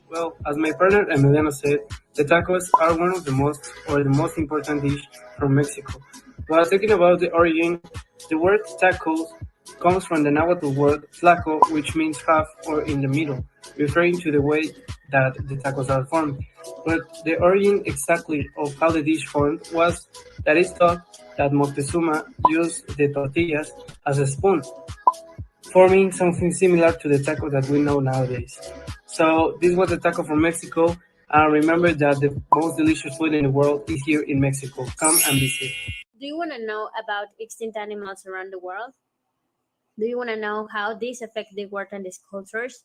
Well, as my partner Emiliano said, the tacos are one of the most important dish from Mexico. While talking about the origin, the word tacos comes from the Nahuatl word tlaco, which means half or in the middle, referring to the way that the tacos are formed. But the origin exactly of how the dish formed was that it's thought that Moctezuma used the tortillas as a spoon, forming something similar to the taco that we know nowadays. So this was the taco from Mexico. And remember that the most delicious food in the world is here in Mexico. Come and visit. Do you want to know about extinct animals around the world? Do you want to know how these affect the world and its cultures?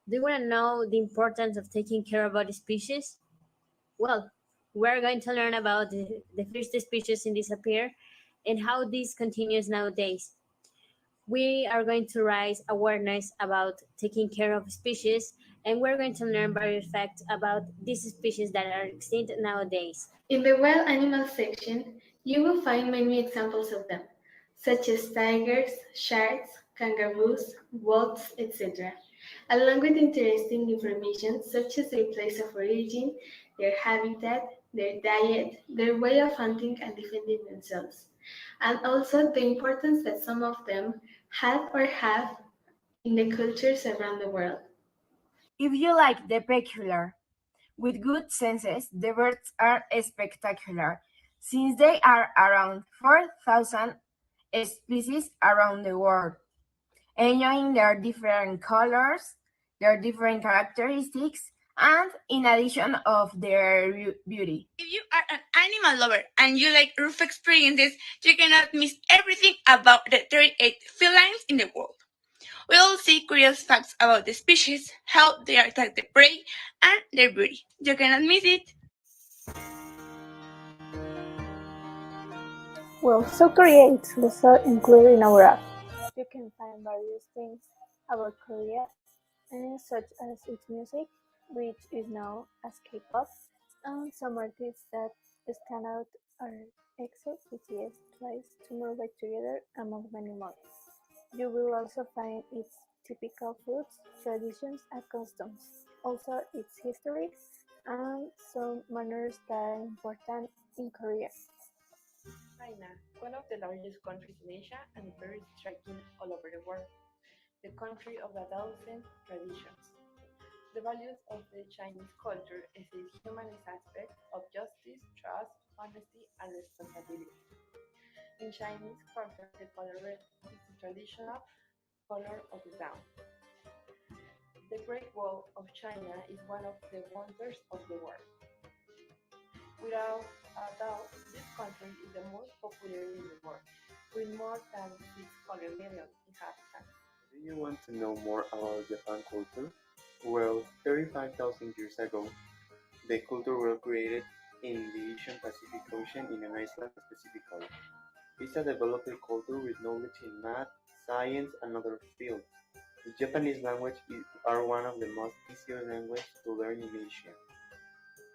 Do you want to know the importance of taking care about the species? Well, we're going to learn about the first species in disappear and how this continues nowadays. We are going to raise awareness about taking care of species, and we're going to learn various facts about these species that are extinct nowadays. In the wild animals section, you will find many examples of them, such as tigers, sharks, kangaroos, wolves, etc., along with interesting information such as their place of origin, their habitat, their diet, their way of hunting and defending themselves, and also the importance that some of them had or have in the cultures around the world. If you like the peculiar, with good senses, the birds are spectacular, since they are around 4,000 species around the world, enjoying their different colors, their different characteristics, and in addition of their beauty. If you are an animal lover and you like roof experiences, you cannot miss everything about the 38 felines in the world. We'll see curious facts about the species, how they attack the prey, and their beauty. You cannot miss it. Well, so create also included in our app. You can find various things about Korea, such as its music, which is known as K-pop, and some artists that stand out are EXO, BTS, Twice, Tomorrow by Together, among many more. You will also find its typical foods, traditions, and customs, also its history, and some manners that are important in Korea. China, one of the largest countries in Asia and very striking all over the world. The country of a thousand traditions. The values of the Chinese culture is its humanist aspect of justice, trust, honesty, and responsibility. In Chinese culture, the color red is the traditional color of the dawn. The Great Wall of China is one of the wonders of the world. Without a doubt, this country is the most populous in the world, with more than 600 million inhabitants. Do you want to know more about Japan culture? Well, 35,000 years ago, the culture was created in the Asian Pacific Ocean in an island specifically. It's a developed culture with knowledge in math, science, and other fields. The Japanese language are one of the most easier languages to learn in Asia,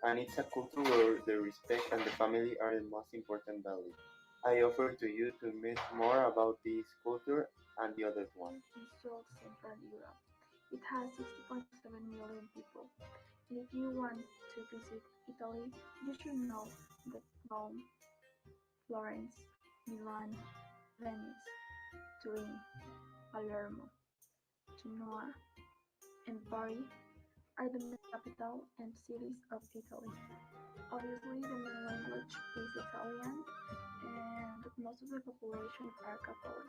and it's a culture where the respect and the family are the most important values. I offer to you to meet more about this culture and the other one. Central Central Europe. It has 60.7 million people. And if you want to visit Italy, you should know that Rome, Florence, Milan, Venice, Turin, Palermo, Genoa, and Bari are the main capital and cities of Italy. Obviously, the main language is Italian, and most of the population are Catholic.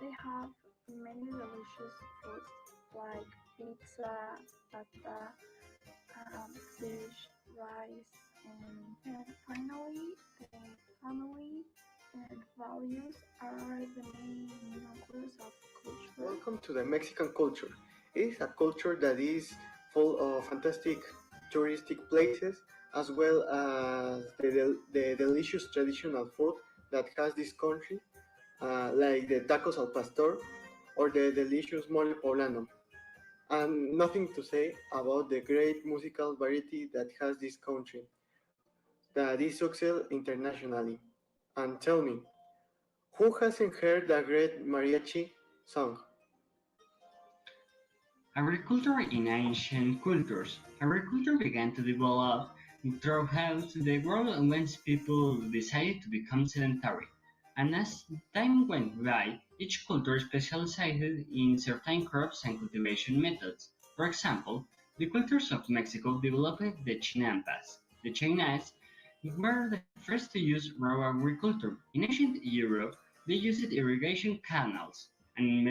They have many delicious foods like pizza, pasta, fish, rice, and finally, the family and values are the main nucleus of culture. Welcome to the Mexican culture. It is a culture that is full of fantastic touristic places as well as the delicious traditional food that has this country, like the tacos al pastor or the delicious mole poblano. And nothing to say about the great musical variety that has this country, that is successful internationally. And tell me, who hasn't heard the great mariachi song? Agriculture in ancient cultures. Agriculture began to develop throughout the world when people decided to become sedentary. And as time went by, each culture specialized in certain crops and cultivation methods. For example, the cultures of Mexico developed the chinampas. The Chinese were the first to use raw agriculture. In ancient Europe, they used irrigation canals, and in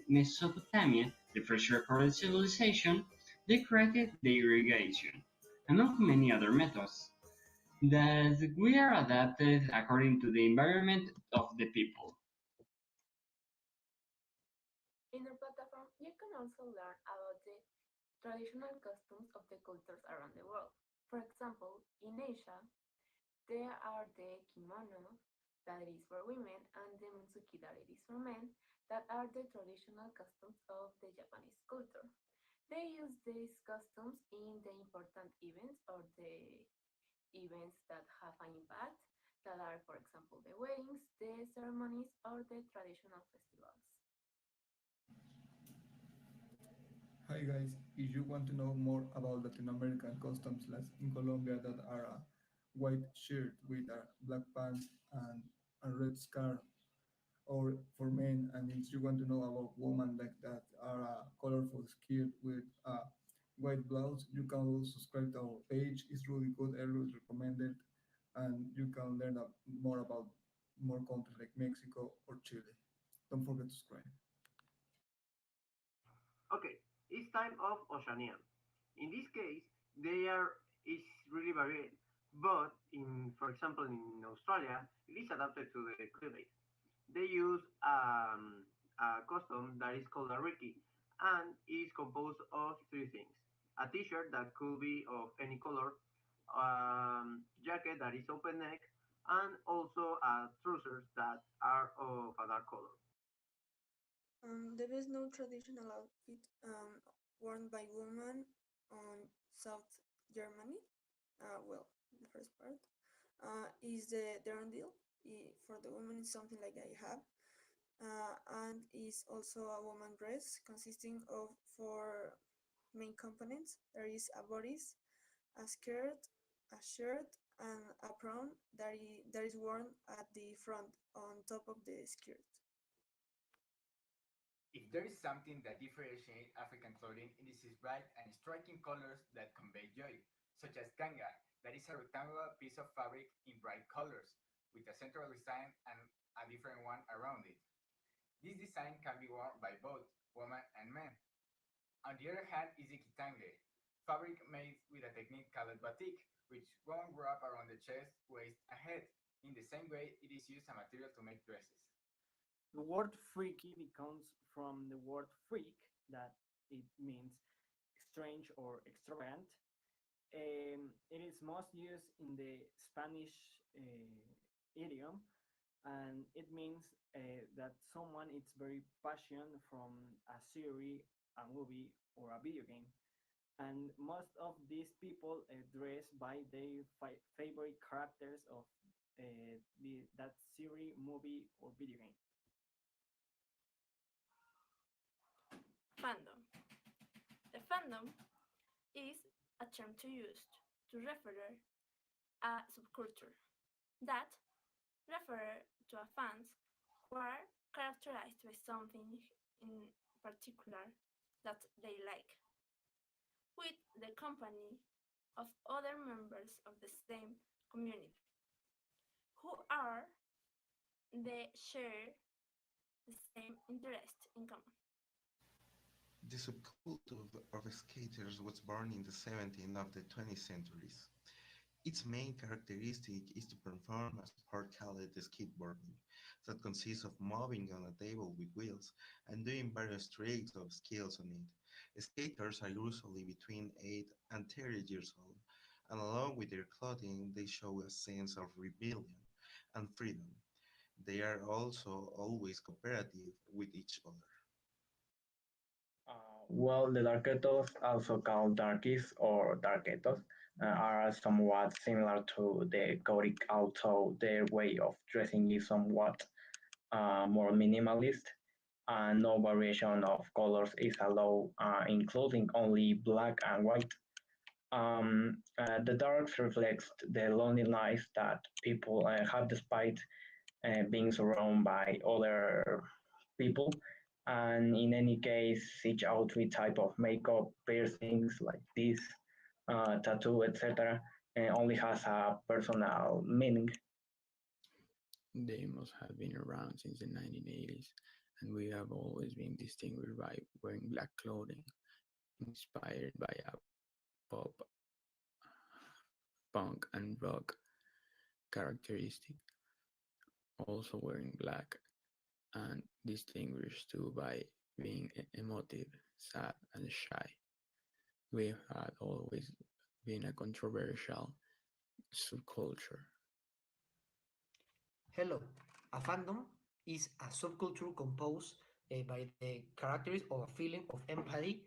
Mesopotamia, the first recorded civilization, they created the irrigation, among many other methods that we are adapted according to the environment of the people. In our platform, you can also learn about the traditional customs of the cultures around the world. For example, in Asia, there are the kimono, that is for women, and the mitsuki, that it is for men, that are the traditional customs of the Japanese culture. They use these customs in the important events or the events that have an impact, that are, for example, the weddings, the ceremonies, or the traditional festivals. Hi guys, if you want to know more about Latin American customs, like in Colombia that are a white shirt with a black pants and a red scarf, or for men, and if you want to know about women like that are a colorful skirt with a white blouse, you can also subscribe to our page. It's really good, I really recommend it, and you can learn more about more countries like Mexico or Chile. Don't forget to subscribe. Okay, it's time of Oceania. In this case, they are is really varied, but for example, in Australia, it is adapted to the climate. They use a custom that is called a riki, and is composed of three things: a T-shirt that could be of any color, jacket that is open neck, and also trousers that are of a dark color. There is no traditional outfit worn by women on South Germany. Well, the first part is the dirndl. For the women, it's something like I have, and is also a woman dress consisting of four main components. There is a bodice, a skirt, a shirt, and a apron that is worn at the front on top of the skirt. If there is something that differentiates African clothing, it is its bright and striking colors that convey joy, such as kanga, that is a rectangular piece of fabric in bright colors, with a central design and a different one around it. This design can be worn by both women and men. On the other hand is the kitange, fabric made with a technique called batik, which won't wrap around the chest, waist, and head. In the same way, it is used as a material to make dresses. The word freaky comes from the word freak, that it means strange or extravagant. It is most used in the Spanish idiom, and it means that someone is very passionate from a series, a movie, or a video game. And most of these people dress by their favorite characters of that series, movie, or video game. Fandom. The fandom is a term to use to refer a subculture that refer to a fans who are characterized by something in particular that they like, with the company of other members of the same community who are they share the same interest in common. The subculture of skaters was born in the 17th of the 20th centuries. Its main characteristic is to perform a sport called skateboarding, that consists of moving on a table with wheels and doing various tricks of skills on it. Skaters are usually between 8 and 30 years old, and along with their clothing, they show a sense of rebellion and freedom. They are also always cooperative with each other. Well, the Darketos, also called Darkies or Darketos, are somewhat similar to the Gothic, although their way of dressing is somewhat more minimalist, and no variation of colors is allowed, including only black and white. The darks reflects the lonely life that people have despite being surrounded by other people. And in any case, each outfit, type of makeup, piercings like this, tattoo, etc., only has a personal meaning. They must have been around since the 1980s, and we have always been distinguished by wearing black clothing, inspired by a pop, punk, and rock characteristic. Also wearing black, and distinguished too by being emotive, sad, and shy. We had always been a controversial subculture. Hello, a fandom is a subculture composed by the characters of a feeling of empathy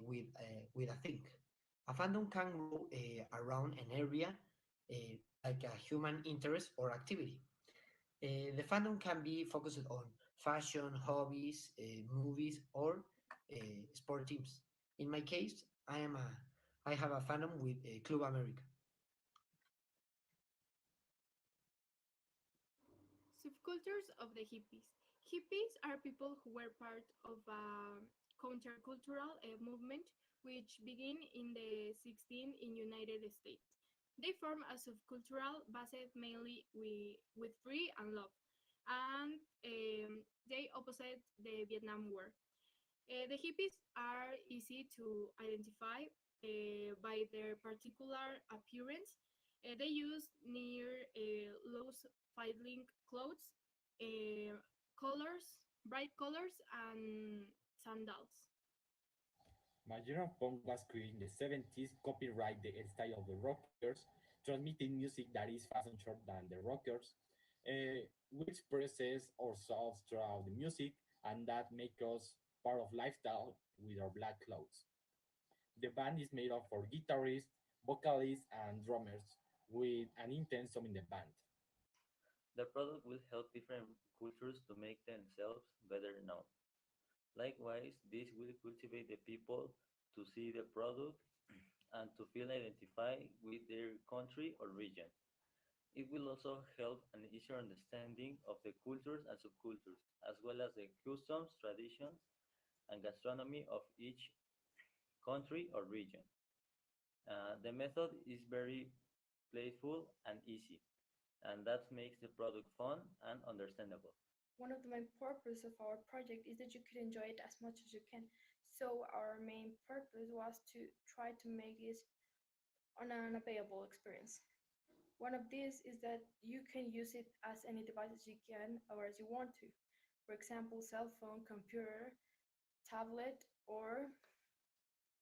with a thing. A fandom can grow around an area like a human interest or activity. The fandom can be focused on fashion, hobbies, movies, or sport teams. In my case, I have a fandom with Club America. Subcultures of the hippies. Hippies are people who were part of a countercultural movement which began in the 16th in United States. They form a subcultural based mainly with free and love, and they opposite the Vietnam War. The hippies are easy to identify by their particular appearance. They use near loose fitting clothes, uh, colors, bright colors, and sandals. My genre of punk was created in the 70s, copyright the style of the rockers, transmitting music that is faster and short than the rockers. We expresses ourselves throughout the music, and that make us part of lifestyle with our black clothes. The band is made up for guitarists, vocalists, and drummers, with an intense song in the band. The product will help different cultures to make themselves better known. Likewise, this will cultivate the people to see the product and to feel identified with their country or region. It will also help an easier understanding of the cultures and subcultures, as well as the customs, traditions, and gastronomy of each country or region. The method is very playful and easy, and that makes the product fun and understandable. One of the main purpose of our project is that you could enjoy it as much as you can. So our main purpose was to try to make this an unavailable experience. One of these is that you can use it as any device as you can or as you want to. For example, cell phone, computer, tablet, or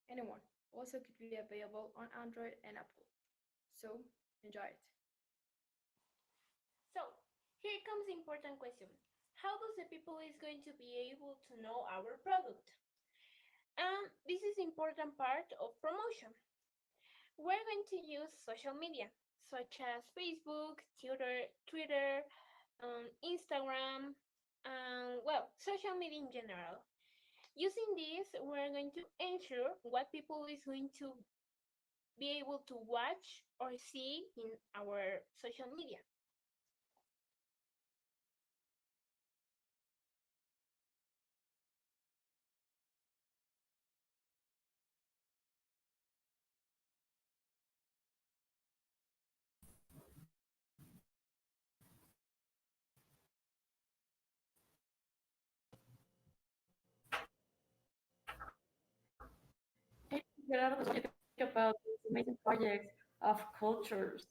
anyone. Also could be available on Android and Apple. So enjoy it. So, here comes the important question. How does the people is going to be able to know our product? And this is important part of promotion. We're going to use social media such as Facebook, Twitter, Instagram, and well, social media in general. Using this, we're going to ensure what people is going to be able to watch or see in our social media. Gerardo, what do you think about this amazing project of cultures?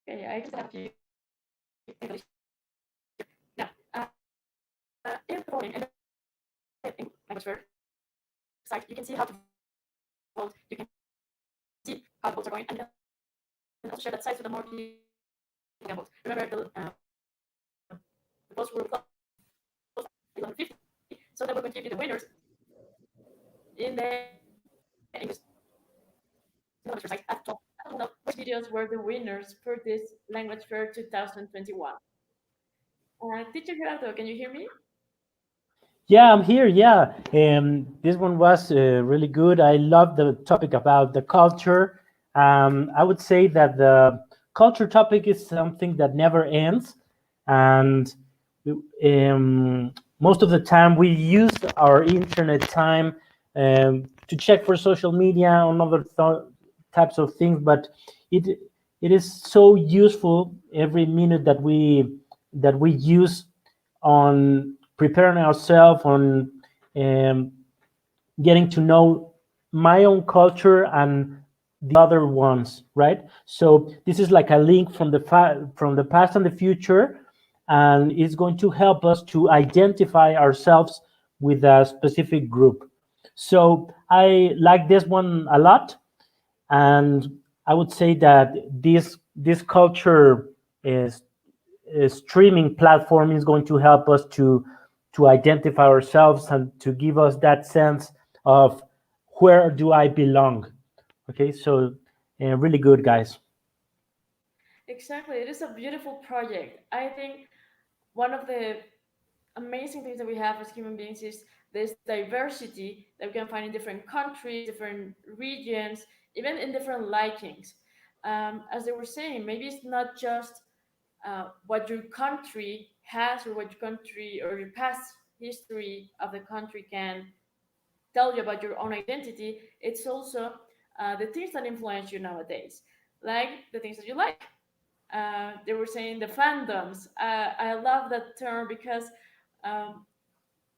Okay, I just have to English. Now, in the following and language fair site, you can see how to vote. You can see how the votes are going, and you can also share that site so the more people can vote. Remember, the votes were closed at 11:50, so that we're going to give you the winners in the English language fair site at 12. I don't know which videos were the winners for this language fair 2021. Teacher Gerardo, can you hear me? Yeah, I'm here. Yeah, this one was really good. I love the topic about the culture. I would say that the culture topic is something that never ends, and most of the time we use our internet time to check for social media and other types of things. But it it is so useful every minute that we use on preparing ourselves on um, getting to know my own culture and the other ones, right? So this is like a link from from the past and the future, and it's going to help us to identify ourselves with a specific group. So I like this one a lot, and I would say that this culture is streaming platform is going to help us to identify ourselves and to give us that sense of where do I belong. Okay, so really good, guys. Exactly. It is a beautiful project. I think one of the amazing things that we have as human beings is this diversity that we can find in different countries, different regions, even in different likings. As they were saying, maybe it's not just what your country has or what your country or your past history of the country can tell you about your own identity. It's also the things that influence you nowadays, like the things that you like. They were saying the fandoms. I love that term because um,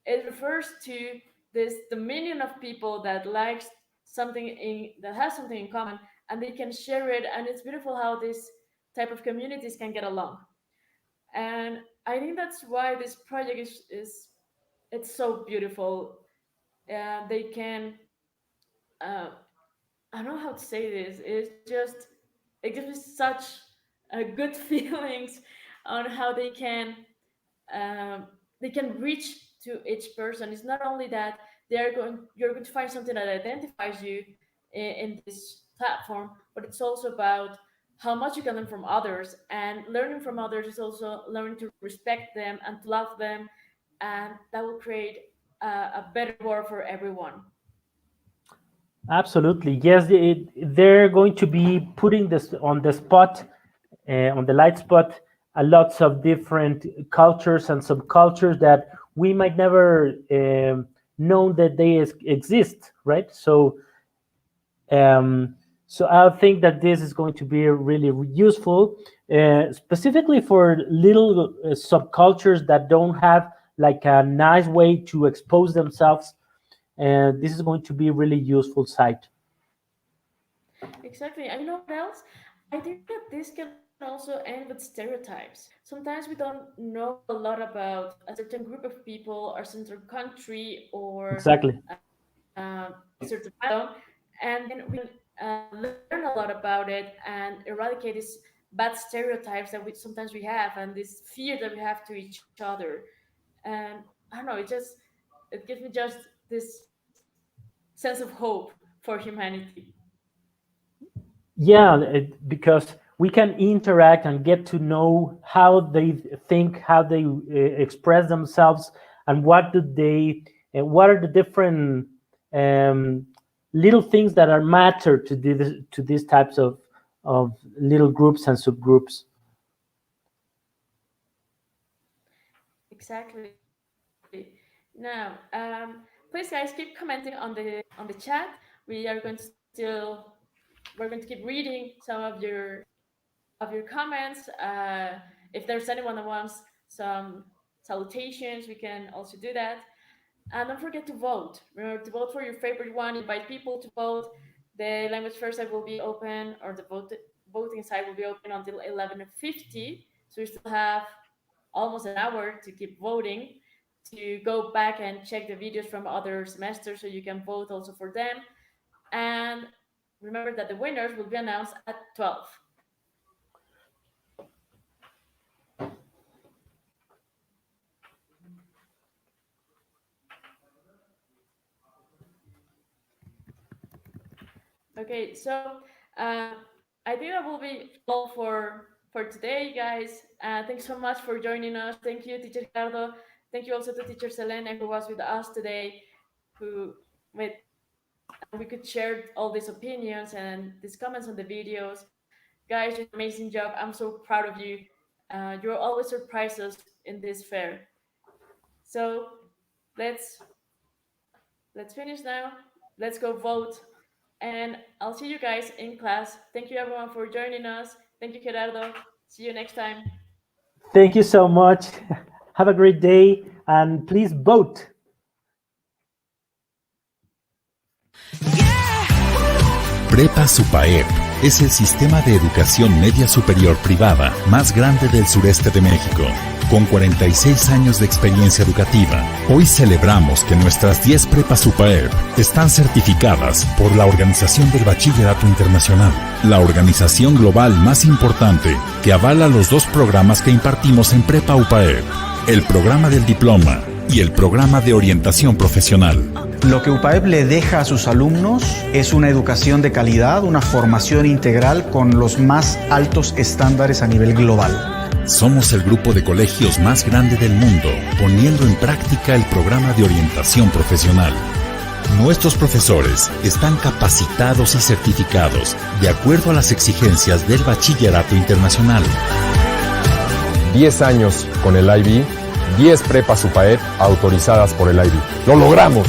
it refers to this dominion of people that likes something that has something in common, and they can share it. And it's beautiful how this type of communities can get along. And I think that's why this project is it's so beautiful. They can uh, I don't know how to say this. It's just it gives me such good feelings on how um, they can reach to each person. It's not only that you're going to find something that identifies you in this platform, but it's also about how much you can learn from others. And learning from others is also learning to respect them and to love them, and that will create a better world for everyone. Absolutely, yes. They're going to be putting this on the spot, on the light spot, lots of different cultures and subcultures that we might never know that they exist, right? Um, so I think that this is going to be really useful, specifically for little subcultures that don't have like a nice way to expose themselves. And this is going to be a really useful site. Exactly. And you know what else? I think that this can also end with stereotypes. Sometimes we don't know a lot about a certain group of people or certain country or Exactly. certain fandom, and then we can learn a lot about it and eradicate these bad stereotypes that sometimes we have and this fear that we have to each other. And I don't know, it gives me just this sense of hope for humanity. Yeah, because we can interact and get to know how they think, how they express themselves, and what are the different um, little things that are matter to these types of little groups and subgroups. Exactly. Now, please, guys, keep commenting on the chat. We are going to we're going to keep reading some of your comments. If there's anyone that wants some salutations, we can also do that. And don't forget to vote. Remember to vote for your favorite one. Invite people to vote. The language first side will be open, or the voting side will be open until 11:50. So we still have almost an hour to keep voting, to go back and check the videos from other semesters so you can vote also for them. And remember that the winners will be announced at 12. Okay, so uh, I think that will be all for today, guys. Thanks so much for joining us. Thank you, Teacher Gerardo. Thank you also to Teacher Selene, who was with us today, who with we could share all these opinions and these comments on the videos. Guys, you did an amazing job. I'm so proud of you. You always surprise us in this fair. So let's let's finish now. Let's go vote. And I'll see you guys in class. Thank you everyone for joining us. Thank you, Gerardo. See you next time. Thank you so much. Have a great day, and please vote. Prepa Supaep es el sistema de educación media superior privada más grande del sureste de México, con 46 años de experiencia educativa. Hoy celebramos que nuestras 10 Prepas Supaep están certificadas por la Organización del Bachillerato Internacional, la organización global más importante que avala los 2 programas que impartimos en Prepa UPAEP, el programa del diploma y el programa de orientación profesional. Lo que UPAEP le deja a sus alumnos es una educación de calidad, una formación integral con los más altos estándares a nivel global. Somos el grupo de colegios más grande del mundo, poniendo en práctica el programa de orientación profesional. Nuestros profesores están capacitados y certificados de acuerdo a las exigencias del Bachillerato Internacional. 10 años con el IB, 10 prepas UPAEP autorizadas por el IB. ¡Lo logramos!